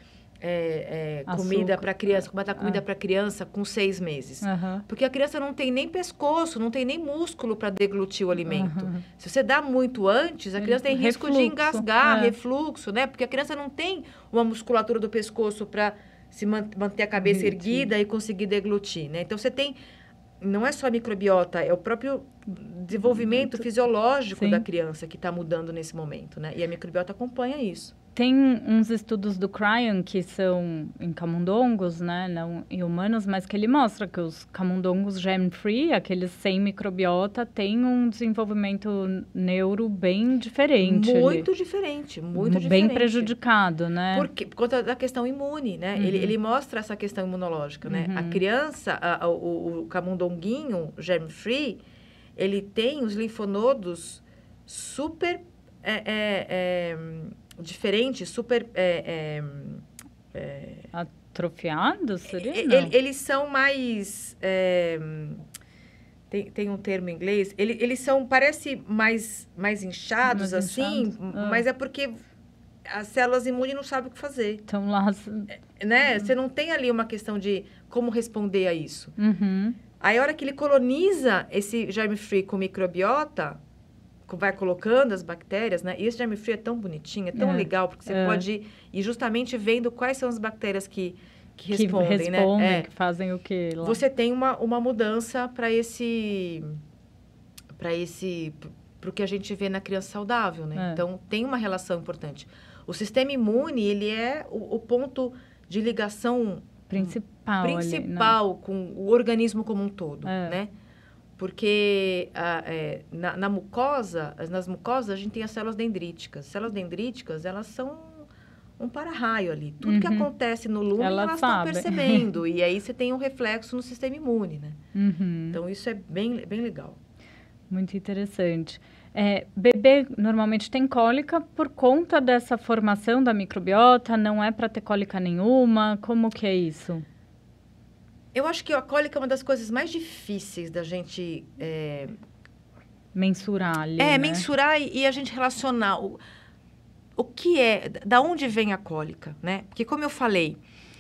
comida para criança, comida para criança com 6 meses? Porque a criança não tem nem pescoço, não tem nem músculo para deglutir o alimento. Se você dá muito antes, a criança tem risco de engasgar, refluxo, né? Porque a criança não tem uma musculatura do pescoço para se manter a cabeça erguida e conseguir deglutir, né? Então, você tem... Não é só a microbiota, é o próprio desenvolvimento fisiológico da criança que está mudando nesse momento, né? E a microbiota acompanha isso. Tem uns estudos do Cryon que são em camundongos, né, não em humanos, mas que ele mostra que os camundongos germ-free, aqueles sem microbiota, têm um desenvolvimento neuro bem diferente. Muito diferente. Bem prejudicado, né? Por conta da questão imune, né? Ele mostra essa questão imunológica, né? A criança, o camundonguinho germ-free, ele tem os linfonodos super... diferente, super... atrofiados, seria? Eles são mais... tem um termo em inglês, eles são, parece mais inchados, Mais assim, inchados, mas é porque as células imunes não sabem o que fazer, Então lá... né? Você não tem ali uma questão de como responder a isso. Uhum. Aí, a hora que ele coloniza esse germe-free com microbiota, vai colocando as bactérias, né? E esse germe-free é tão bonitinho, é tão legal, porque você pode ir justamente vendo quais são as bactérias que respondem, né? Que fazem o que lá? Você tem uma mudança para o que a gente vê na criança saudável, né? Então, tem uma relação importante. O sistema imune, ele é o ponto de ligação principal ali, né? com o organismo como um todo, né? Porque nas mucosas, a gente tem as células dendríticas. Células dendríticas, elas são um para-raio ali. Tudo que acontece no lume, elas estão percebendo. E aí você tem um reflexo no sistema imune, né? Então, isso é bem, bem legal. Muito interessante. Bebê normalmente tem cólica por conta dessa formação da microbiota? Não é para ter cólica nenhuma? Como que é isso? Eu acho que a cólica é uma das coisas mais difíceis da gente... mensurar ali, né? Mensurar e a gente relacionar o que é... Da onde vem a cólica, né? Porque, como eu falei,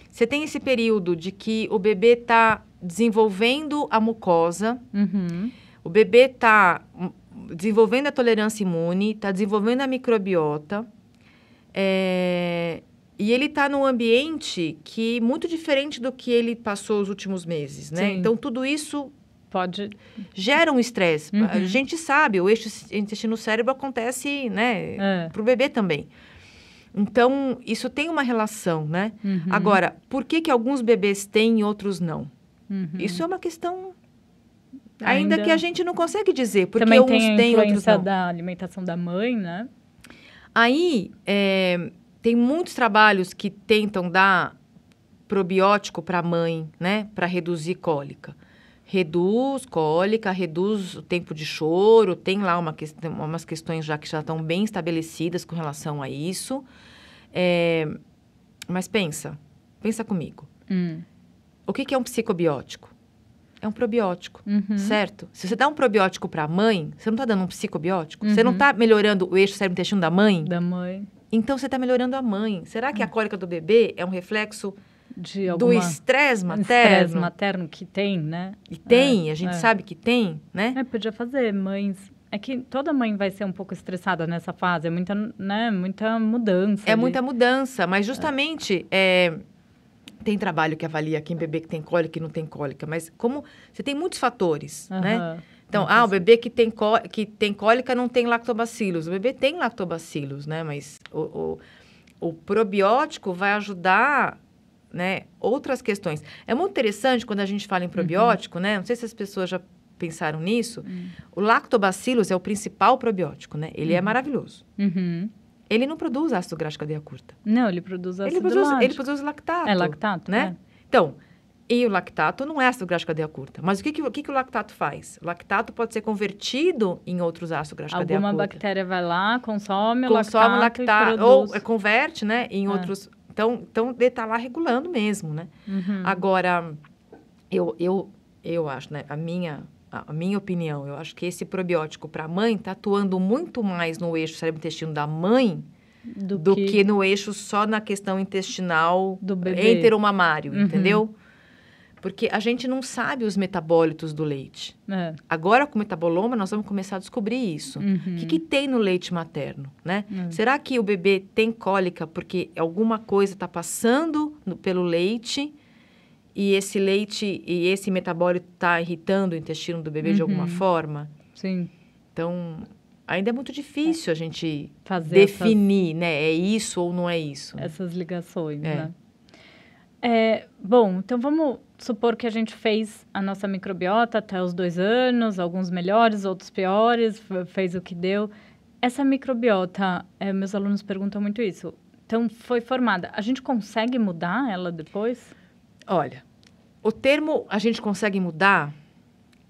você tem esse período de que o bebê está desenvolvendo a mucosa, o bebê está desenvolvendo a tolerância imune, está desenvolvendo a microbiota, e ele está num ambiente que muito diferente do que ele passou os últimos meses, né? Sim. Então, tudo isso gera um estresse. A gente sabe, o eixo intestino-cérebro acontece, né, para o bebê também. Então, isso tem uma relação, né? Agora, por que alguns bebês têm e outros não? Isso é uma questão... Ainda que a gente não consegue dizer, porque também uns tem têm, outros não. da alimentação da mãe, né? Aí, tem muitos trabalhos que tentam dar probiótico para a mãe, né? Para reduzir cólica. Reduz cólica, reduz o tempo de choro, tem lá umas questões já que já estão bem estabelecidas com relação a isso. Mas pensa comigo. O que é um psicobiótico? É um probiótico, certo? Se você dá um probiótico para a mãe, você não está dando um psicobiótico? Você não está melhorando o eixo cérebro-intestino da mãe? Da mãe. Então, você está melhorando a mãe. Será que a cólica do bebê é um reflexo do estresse materno? Estresse materno que tem, né? E tem, a gente sabe que tem, né? Podia fazer, mães... É que toda mãe vai ser um pouco estressada nessa fase, muita mudança. Muita mudança, mas justamente... Tem trabalho que avalia quem bebê que tem cólica e não tem cólica, mas como você tem muitos fatores, né? Então, o bebê que tem cólica não tem lactobacilos. O bebê tem lactobacilos, né? Mas o probiótico vai ajudar, né, outras questões. É muito interessante quando a gente fala em probiótico, né? Não sei se as pessoas já pensaram nisso. O lactobacilos é o principal probiótico, né? Ele é maravilhoso. Ele não produz ácido graxo cadeia curta. Não, ele produz ácido lático. Ele produz lactato. É lactato, né? Então, e o lactato não é ácido graxo cadeia curta. Mas o que o lactato faz? O lactato pode ser convertido em outros ácidos graxo cadeia curta. Alguma bactéria vai lá, consome o lactato e produz. Ou converte, né, em outros... Então, ele está lá regulando mesmo, né? Agora, eu acho, né, a minha opinião, eu acho que esse probiótico para a mãe está atuando muito mais no eixo cérebro-intestino da mãe do que no eixo só na questão intestinal do bebê enteromamário, entendeu? Porque a gente não sabe os metabólitos do leite. Agora, com o metaboloma, nós vamos começar a descobrir isso. O que tem no leite materno, né? Será que o bebê tem cólica porque alguma coisa está passando pelo leite e esse leite e esse metabólito está irritando o intestino do bebê de alguma forma? Sim. Então, ainda é muito difícil a gente definir, né? É isso ou não é isso? Essas ligações, né? Bom, então vamos supor que a gente fez a nossa microbiota até os 2 anos, alguns melhores, outros piores, fez o que deu. Essa microbiota, meus alunos perguntam muito isso. Então, foi formada. A gente consegue mudar ela depois? Olha, o termo a gente consegue mudar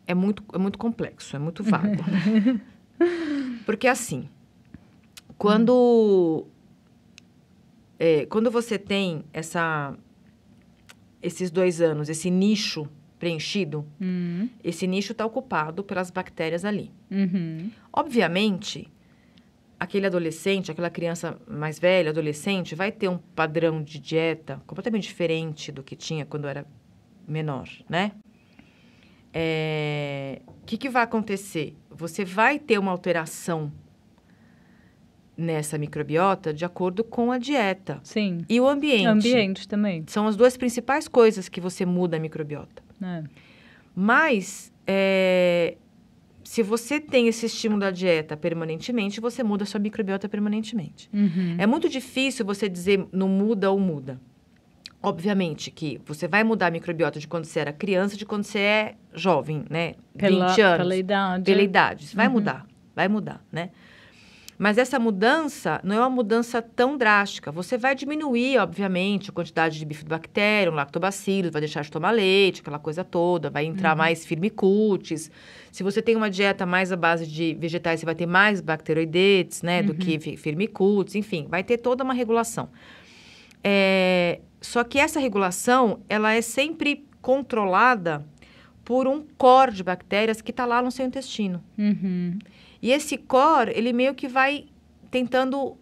é muito complexo, é muito vago. Porque, assim, quando você tem esses 2 anos, esse nicho preenchido, esse nicho está ocupado pelas bactérias ali. Uhum. Obviamente, aquele adolescente, aquela criança mais velha, adolescente, vai ter um padrão de dieta completamente diferente do que tinha quando era menor, né? O que vai acontecer? Você vai ter uma alteração nessa microbiota de acordo com a dieta. Sim. E o ambiente. O ambiente também. São as duas principais coisas que você muda a microbiota. Mas, se você tem esse estímulo da dieta permanentemente, você muda a sua microbiota permanentemente. Uhum. É muito difícil você dizer não muda ou muda. Obviamente que você vai mudar a microbiota de quando você era criança, de quando você é jovem, né? 20 anos. Pela idade. Pela idade. Isso vai mudar, né? Mas essa mudança não é uma mudança tão drástica. Você vai diminuir, obviamente, a quantidade de bifidobacterium, lactobacillus, vai deixar de tomar leite, aquela coisa toda, vai entrar mais firmicutes. Se você tem uma dieta mais à base de vegetais, você vai ter mais bacteroidetes, né, do que firmicutes, enfim, vai ter toda uma regulação. Só que essa regulação, ela é sempre controlada por um core de bactérias que está lá no seu intestino. Uhum. E esse core, ele meio que vai tentando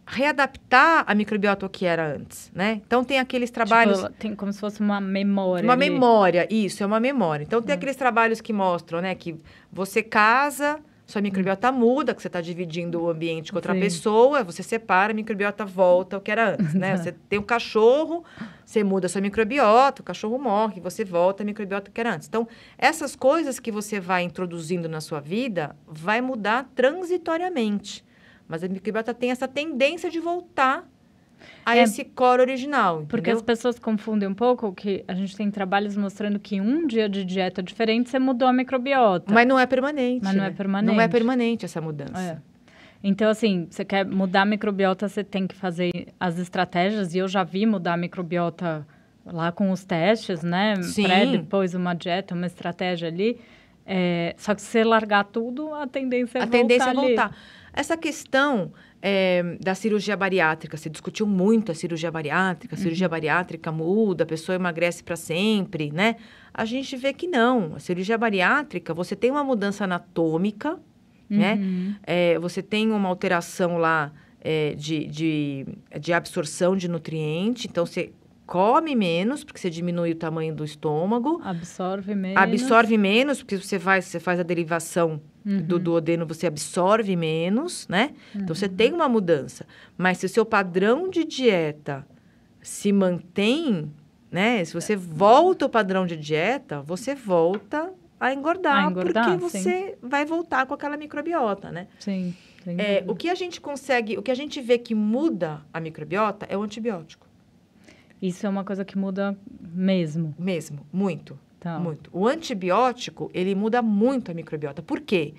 readaptar a microbiota ao que era antes, né? Então, tem aqueles trabalhos... Tipo, tem como se fosse uma memória. Uma ali. memória, isso, é uma memória. Então, tem aqueles trabalhos que mostram, né? Que você casa, sua microbiota muda, que você está dividindo o ambiente com outra pessoa, você separa, a microbiota volta ao que era antes, né? Você tem um cachorro, você muda a sua microbiota, o cachorro morre, você volta a microbiota que era antes. Então, essas coisas que você vai introduzindo na sua vida, vai mudar transitoriamente. Mas a microbiota tem essa tendência de voltar a esse core original, entendeu? Porque as pessoas confundem um pouco que a gente tem trabalhos mostrando que um dia de dieta diferente você mudou a microbiota. Mas não é permanente. Mas não é permanente. Não é permanente essa mudança. Então, assim, você quer mudar a microbiota, você tem que fazer as estratégias. E eu já vi mudar a microbiota lá com os testes, né? Sim. Depois uma dieta, uma estratégia ali. Só que se você largar tudo, a tendência é voltar. A tendência é voltar. Essa questão da cirurgia bariátrica, se discutiu muito a cirurgia bariátrica muda, a pessoa emagrece para sempre, né? A gente vê que não. A cirurgia bariátrica, você tem uma mudança anatômica, né? Você tem uma alteração lá de absorção de nutriente, então você come menos, porque você diminui o tamanho do estômago. Absorve menos, porque você faz a derivação do duodeno, você absorve menos, né? Então, você tem uma mudança. Mas se o seu padrão de dieta se mantém, né? Se você volta ao padrão de dieta, você volta a engordar porque você vai voltar com aquela microbiota, né? Sim. O que a gente vê que muda a microbiota é o antibiótico. Isso é uma coisa que muda mesmo? Mesmo, muito. Tá. Muito. O antibiótico, ele muda muito a microbiota. Por quê?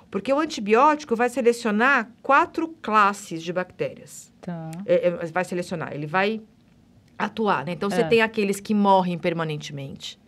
Porque o antibiótico vai selecionar 4 classes de bactérias. Tá. Vai selecionar, ele vai atuar, né? Então, você tem aqueles que morrem permanentemente.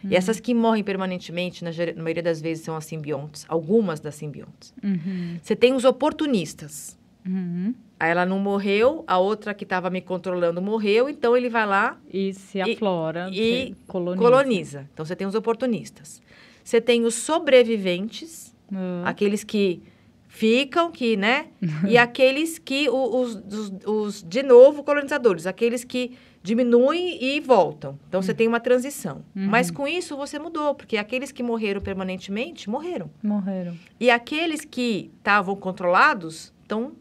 E essas que morrem permanentemente, na maioria das vezes, são as simbiontes. Algumas das simbiontes. Uhum. Você tem os oportunistas. Uhum. Aí ela não morreu, a outra que estava me controlando morreu, então ele vai lá... E se aflora, e coloniza. Então, você tem os oportunistas. Você tem os sobreviventes, aqueles que ficam, né? E aqueles que... Os, de novo, colonizadores. Aqueles que diminuem e voltam. Então, você tem uma transição. Mas, com isso, você mudou. Porque aqueles que morreram permanentemente, morreram. E aqueles que estavam controlados, estão...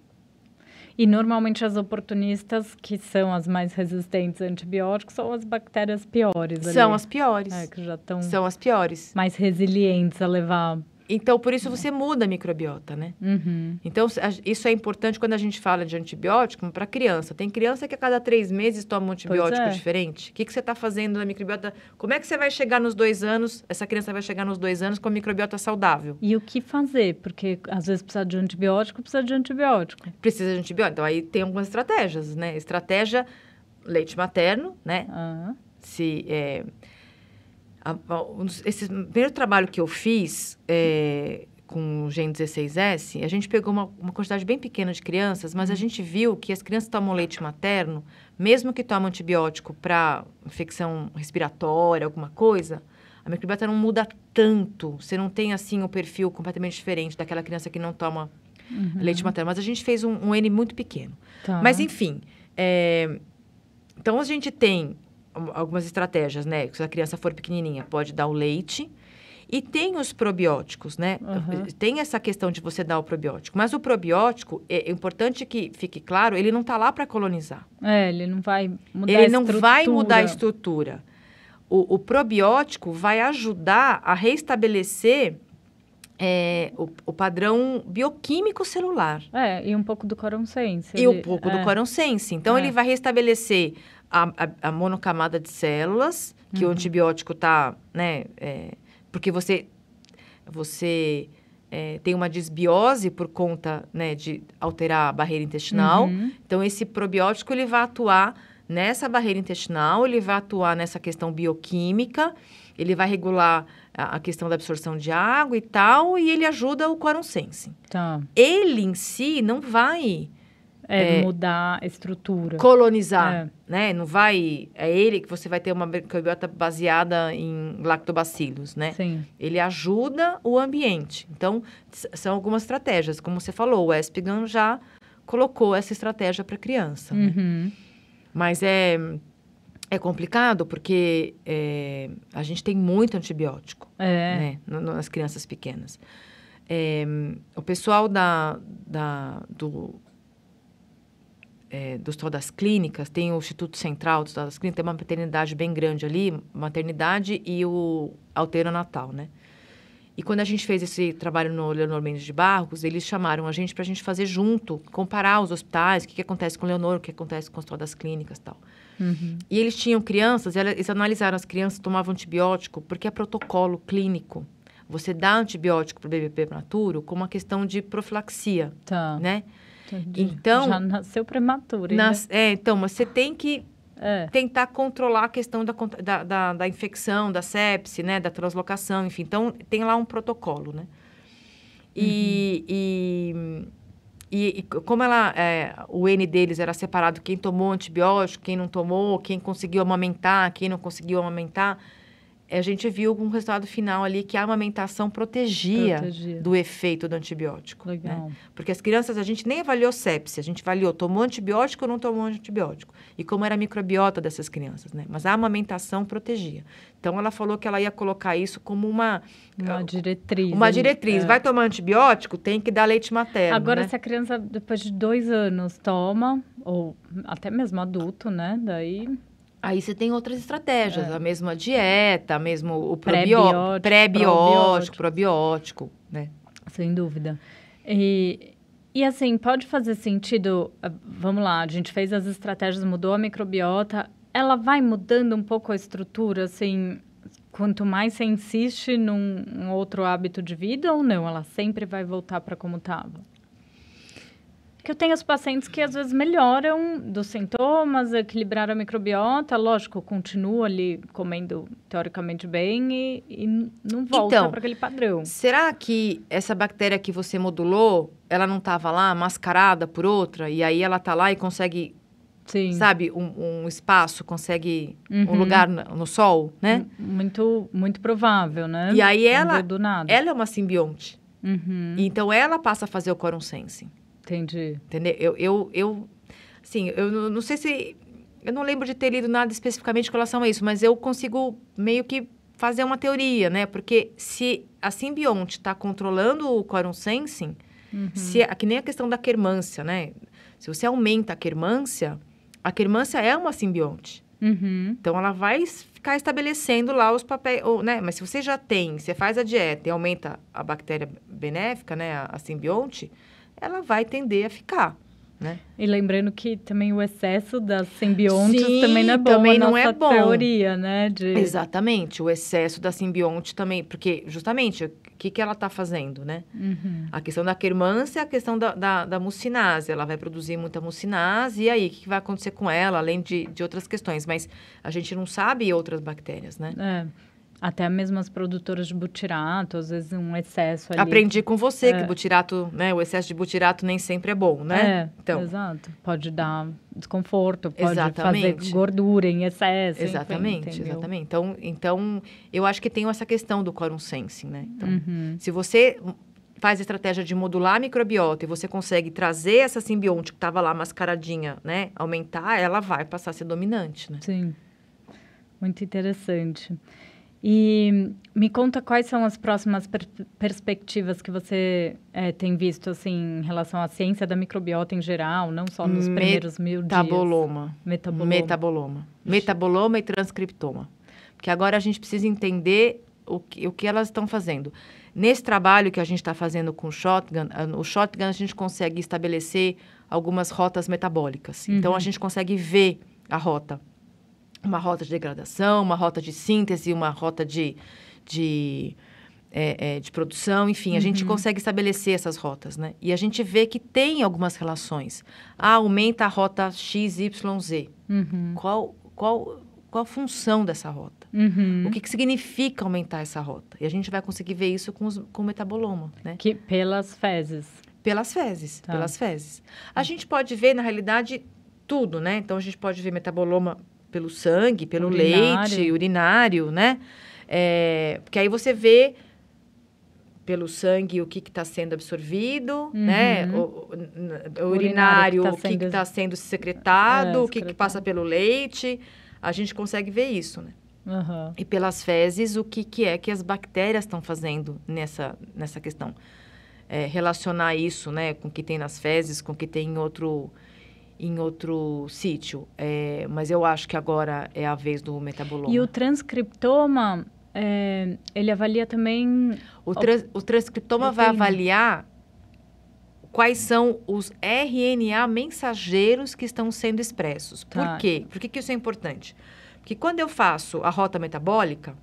E, normalmente, as oportunistas, que são as mais resistentes a antibióticos, são as bactérias piores. São as piores. Que já estão... São as piores. Mais resilientes a levar... Então, por isso, você muda a microbiota, né? Então, isso é importante quando a gente fala de antibiótico para criança. Tem criança que a cada 3 meses toma um antibiótico diferente. O que você está fazendo na microbiota? Como é que você vai chegar nos 2 anos? Essa criança vai chegar nos 2 anos com a microbiota saudável. E o que fazer? Porque, às vezes, precisa de antibiótico. Precisa de antibiótico. Então, aí tem algumas estratégias, né? Estratégia leite materno, né? Esse primeiro trabalho que eu fiz, com o Gen 16S, a gente pegou uma quantidade bem pequena de crianças, mas a gente viu que as crianças tomam leite materno, mesmo que tomam antibiótico para infecção respiratória, alguma coisa, a microbiota não muda tanto. Você não tem, assim, um perfil completamente diferente daquela criança que não toma leite materno. Mas a gente fez um N muito pequeno. Tá. Mas, enfim, então a gente tem algumas estratégias, né? Se a criança for pequenininha, pode dar o leite. E tem os probióticos, né? Tem essa questão de você dar o probiótico. Mas o probiótico, é importante que fique claro, ele não está lá para colonizar. Ele não vai mudar Ele não vai mudar a estrutura. O probiótico vai ajudar a restabelecer o padrão bioquímico celular. E um pouco do quorum sense. E um pouco do quorum sense. Então, ele vai restabelecer a monocamada de células, que o antibiótico está, né? Porque você tem uma desbiose por conta, né, de alterar a barreira intestinal. Então, esse probiótico, ele vai atuar nessa barreira intestinal, ele vai atuar nessa questão bioquímica, ele vai regular a questão da absorção de água e tal, e ele ajuda o quorum sensing. Tá. Ele em si não vai mudar a estrutura. Colonizar, né? Não vai... É ele que você vai ter uma microbiota baseada em lactobacilos, né? Sim. Ele ajuda o ambiente. Então, são algumas estratégias. Como você falou, o Espighan já colocou essa estratégia para a criança, né? Mas é complicado porque a gente tem muito antibiótico, né? Nas crianças pequenas. O pessoal do Hospital das Clínicas, tem o Instituto Central do Hospital das Clínicas, tem uma maternidade bem grande ali, maternidade e o altero natal, né? E quando a gente fez esse trabalho no Leonor Mendes de Barros, eles chamaram a gente para a gente fazer junto, comparar os hospitais, o que acontece com o Leonor, o que acontece com o Hospital das Clínicas e tal. E eles tinham crianças, eles analisaram as crianças que tomavam antibiótico, porque é protocolo clínico. Você dá antibiótico para o bebê prematuro como uma questão de profilaxia, né? Então, já nasceu prematuro. Então, mas você tem que tentar controlar a questão da infecção, da sepse, né? Da translocação, enfim. Então, tem lá um protocolo, né? E como o N deles era separado, quem tomou antibiótico, quem não tomou, quem conseguiu amamentar, quem não conseguiu amamentar, a gente viu um resultado final ali que a amamentação protegia do efeito do antibiótico. Legal. Né? Porque as crianças, a gente nem avaliou sepse, a gente avaliou tomou antibiótico ou não tomou antibiótico. E como era a microbiota dessas crianças, né? Mas a amamentação protegia. Então, ela falou que ela ia colocar isso como uma diretriz. Uma diretriz. Vai tomar antibiótico, tem que dar leite materno. Agora, né? se a criança, depois de 2 anos, toma, ou até mesmo adulto, né? Daí... Aí você tem outras estratégias, a mesma dieta, mesmo o pré-biótico, probiótico, né? Sem dúvida. E assim, pode fazer sentido, vamos lá, a gente fez as estratégias, mudou a microbiota, ela vai mudando um pouco a estrutura, assim, quanto mais você insiste num outro hábito de vida ou não? Ela sempre vai voltar para como estava? Que eu tenho os pacientes que às vezes melhoram dos sintomas, equilibraram a microbiota, lógico, continua ali comendo teoricamente bem e não volta para aquele padrão. Será que essa bactéria que você modulou, ela não estava lá mascarada por outra e aí ela está lá e consegue, sabe, um espaço, consegue um lugar no sol, né? Muito, muito provável, né? E aí ela é uma simbionte. Então ela passa a fazer o quorum sensing. Entendi. Entendeu? Assim, eu não sei se... Eu não lembro de ter lido nada especificamente com relação a isso, mas eu consigo meio que fazer uma teoria, né? Porque se a simbionte está controlando o quorum sensing, que nem a questão da quermância, né? Se você aumenta a quermância é uma simbionte. Então, ela vai ficar estabelecendo lá os papéis, né? Mas se você já você faz a dieta e aumenta a bactéria benéfica, né? A simbionte, ela vai tender a ficar, né? E lembrando que também o excesso das simbiontes também não é bom, também não é bom. Teoria, né? Exatamente, o excesso da simbionte também, porque justamente, o que ela está fazendo, né? A questão da quermância é a questão da mucinase, ela vai produzir muita mucinase, e aí, o que vai acontecer com ela, além de outras questões? Mas a gente não sabe outras bactérias, né? Até mesmo as produtoras de butirato, às vezes um excesso ali. Aprendi com você que butirato, né? O excesso de butirato nem sempre é bom, né? Então, exato. Pode dar desconforto, pode exatamente. fazer gordura em excesso. Exatamente, enfim, exatamente. Então, eu acho que tem essa questão do quorum sensing, né? Então, se você faz a estratégia de modular a microbiota e você consegue trazer essa simbionte que estava lá mascaradinha, né? Aumentar, ela vai passar a ser dominante, né? Sim. Muito interessante. E me conta quais são as próximas perspectivas que você tem visto, assim, em relação à ciência da microbiota em geral, não só nos primeiros 1000 dias. Metaboloma e transcriptoma. Porque agora a gente precisa entender o que elas estão fazendo. Nesse trabalho que a gente está fazendo com o shotgun a gente consegue estabelecer algumas rotas metabólicas. Então, a gente consegue ver a rota. Uma rota de degradação, uma rota de síntese, uma rota de produção, enfim, a gente consegue estabelecer essas rotas, né? E a gente vê que tem algumas relações. Aumenta a rota XYZ. Qual a função dessa rota? O que significa aumentar essa rota? E a gente vai conseguir ver isso com o metaboloma, né? Pelas fezes. Pelas fezes. A gente pode ver, na realidade, tudo, né? Então, a gente pode ver metaboloma pelo sangue, pelo leite, urinário, né? Porque aí você vê pelo sangue o que está sendo absorvido, né? O urinário, o que está sendo secretado, o que passa pelo leite. A gente consegue ver isso, né? E pelas fezes, o que é que as bactérias estão fazendo nessa questão. Relacionar isso, né? Com o que tem nas fezes, com o que tem em outro sítio. Mas eu acho que agora é a vez do metaboloma. E o transcriptoma, ele avalia também... O transcriptoma vai avaliar quais são os RNA mensageiros que estão sendo expressos. Por quê? Por que isso é importante? Porque quando eu faço a rota metabólica,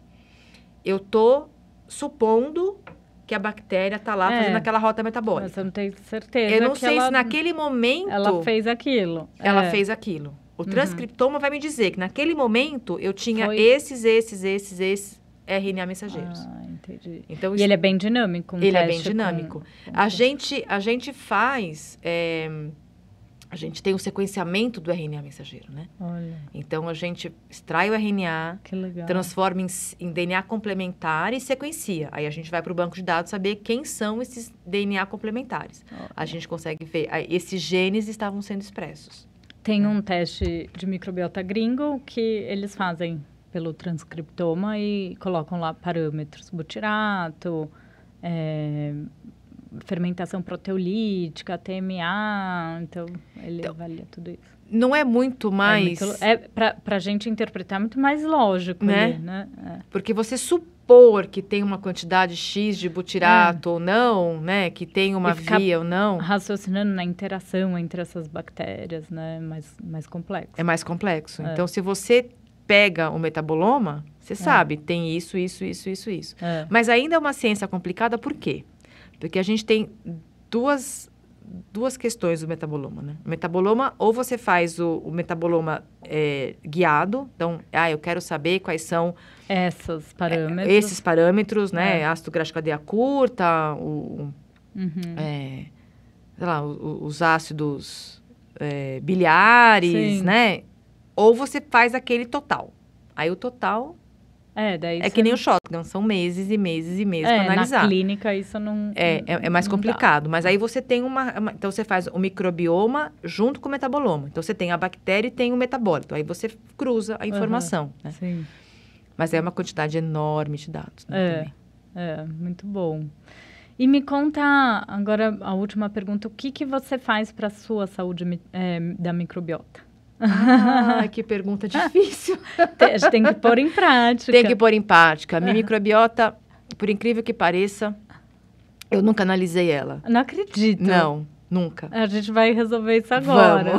eu estou supondo que a bactéria está lá fazendo aquela rota metabólica. Mas eu não tenho certeza. Eu não sei se naquele momento... Ela fez aquilo. Ela fez aquilo. O transcriptoma vai me dizer que naquele momento eu tinha esses RNA mensageiros. Entendi. Então, ele é bem dinâmico. Ele é bem dinâmico. A gente faz... a gente tem um sequenciamento do RNA mensageiro, né? Olha. Então, a gente extrai o RNA, transforma em DNA complementar e sequencia. Aí, a gente vai para o banco de dados saber quem são esses DNA complementares. A gente consegue ver. Esses genes estavam sendo expressos. Tem um teste de microbiota gringo que eles fazem pelo transcriptoma e colocam lá parâmetros. Butirato, fermentação proteolítica, TMA, então ele avalia tudo isso. Não é muito mais... Para a gente interpretar, é muito mais lógico, né? Né? Porque você supor que tem uma quantidade X de butirato ou não, né? Que tem uma via ou não. Raciocinando na interação entre essas bactérias, né? Mais complexo. É mais complexo. Então, se você pega o metaboloma, você sabe, tem isso. Mas ainda é uma ciência complicada, por quê? Porque a gente tem duas questões do metaboloma, né? O metaboloma, ou você faz o metaboloma guiado, então, eu quero saber quais são... esses parâmetros, né? Ácido graxo cadeia curta, sei lá, os ácidos biliares, né? Ou você faz aquele total. Aí o total... daí que nem o shotgun, são meses e meses e meses para analisar. Na clínica isso não... É mais complicado, mas aí você tem então você faz o microbioma junto com o metaboloma. Então você tem a bactéria e tem o metabólito. Aí você cruza a informação, né? Sim. Mas é uma quantidade enorme de dados, né, também. Muito bom. E me conta agora a última pergunta, o que você faz para a sua saúde da microbiota? Que pergunta difícil. A gente tem que pôr em prática. Tem que pôr em prática. A minha microbiota, por incrível que pareça, eu nunca analisei ela. Não acredito. Não, nunca. A gente vai resolver isso agora.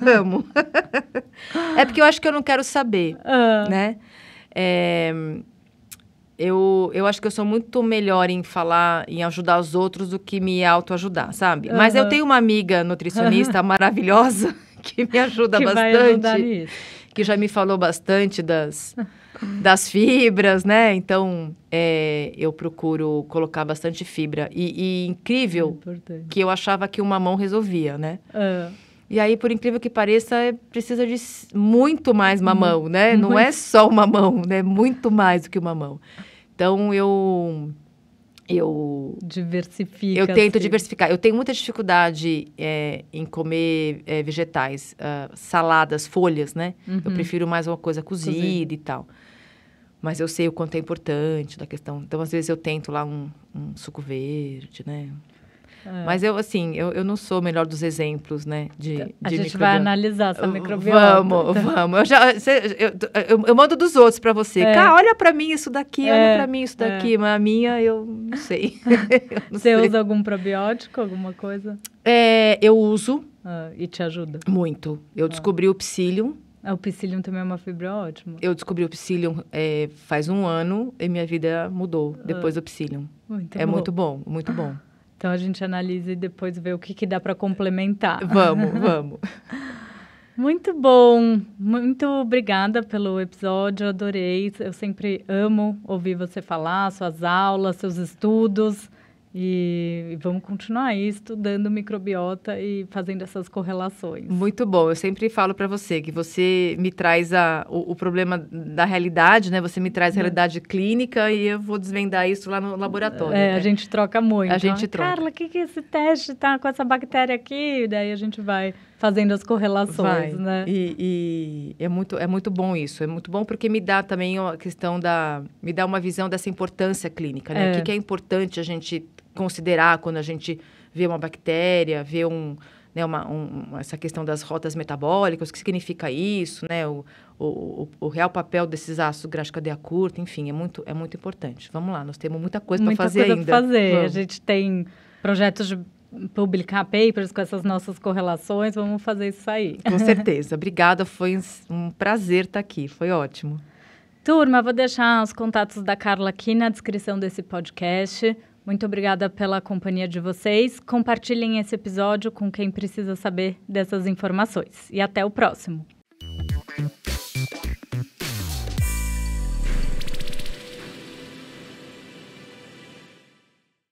Vamos. É porque eu acho que eu não quero saber, né? Eu acho que eu sou muito melhor em falar, em ajudar os outros do que me autoajudar, sabe? Mas eu tenho uma amiga nutricionista maravilhosa que me ajuda bastante. Vai ajudar nisso. que já me falou bastante das fibras, né? Então, eu procuro colocar bastante fibra. E incrível que eu achava que uma mão resolvia, né? E aí, por incrível que pareça, precisa de muito mais mamão, né? Não é só uma mão, né? Muito mais do que uma mão. Então, eu diversifica. Eu tento diversificar. Eu tenho muita dificuldade em comer vegetais, saladas, folhas, né? Eu prefiro mais uma coisa cozida e tal. Mas eu sei o quanto é importante da questão. Então, às vezes, eu tento lá um suco verde, né? Mas eu não sou o melhor dos exemplos, né? A gente vai analisar essa microbiota. Vamos. Eu mando dos outros para você. Cá, olha para mim isso daqui, olha para mim isso daqui. Mas a minha, eu não sei. Você usa algum probiótico, alguma coisa? Eu uso. E te ajuda? Muito. Eu descobri o Psyllium. O Psyllium também é uma fibra ótima. Eu descobri o Psyllium faz 1 ano e minha vida mudou depois do Psyllium. Muito bom, muito bom. Então, a gente analisa e depois vê o que dá para complementar. Vamos. Muito bom. Muito obrigada pelo episódio, adorei. Eu sempre amo ouvir você falar, suas aulas, seus estudos. E vamos continuar aí estudando microbiota e fazendo essas correlações. Muito bom. Eu sempre falo para você que você me traz o problema da realidade, né? Você me traz a realidade clínica e eu vou desvendar isso lá no laboratório. A gente troca muito. A gente troca. Carla, o que esse teste tá com essa bactéria aqui? Daí a gente vai fazendo as correlações, né? E é muito bom isso. É muito bom porque me dá também a questão me dá uma visão dessa importância clínica, né? O que é importante a gente considerar quando a gente vê uma bactéria, vê essa questão das rotas metabólicas, o que significa isso, né? O real papel desses ácidos graxos de cadeia curta, enfim, é muito importante. Vamos lá, nós temos muita coisa para fazer ainda. Muita coisa para fazer. A gente tem projetos de publicar papers com essas nossas correlações, vamos fazer isso aí. Com certeza. Obrigada, foi um prazer estar aqui, foi ótimo. Turma, vou deixar os contatos da Carla aqui na descrição desse podcast. Muito obrigada pela companhia de vocês. Compartilhem esse episódio com quem precisa saber dessas informações. E até o próximo.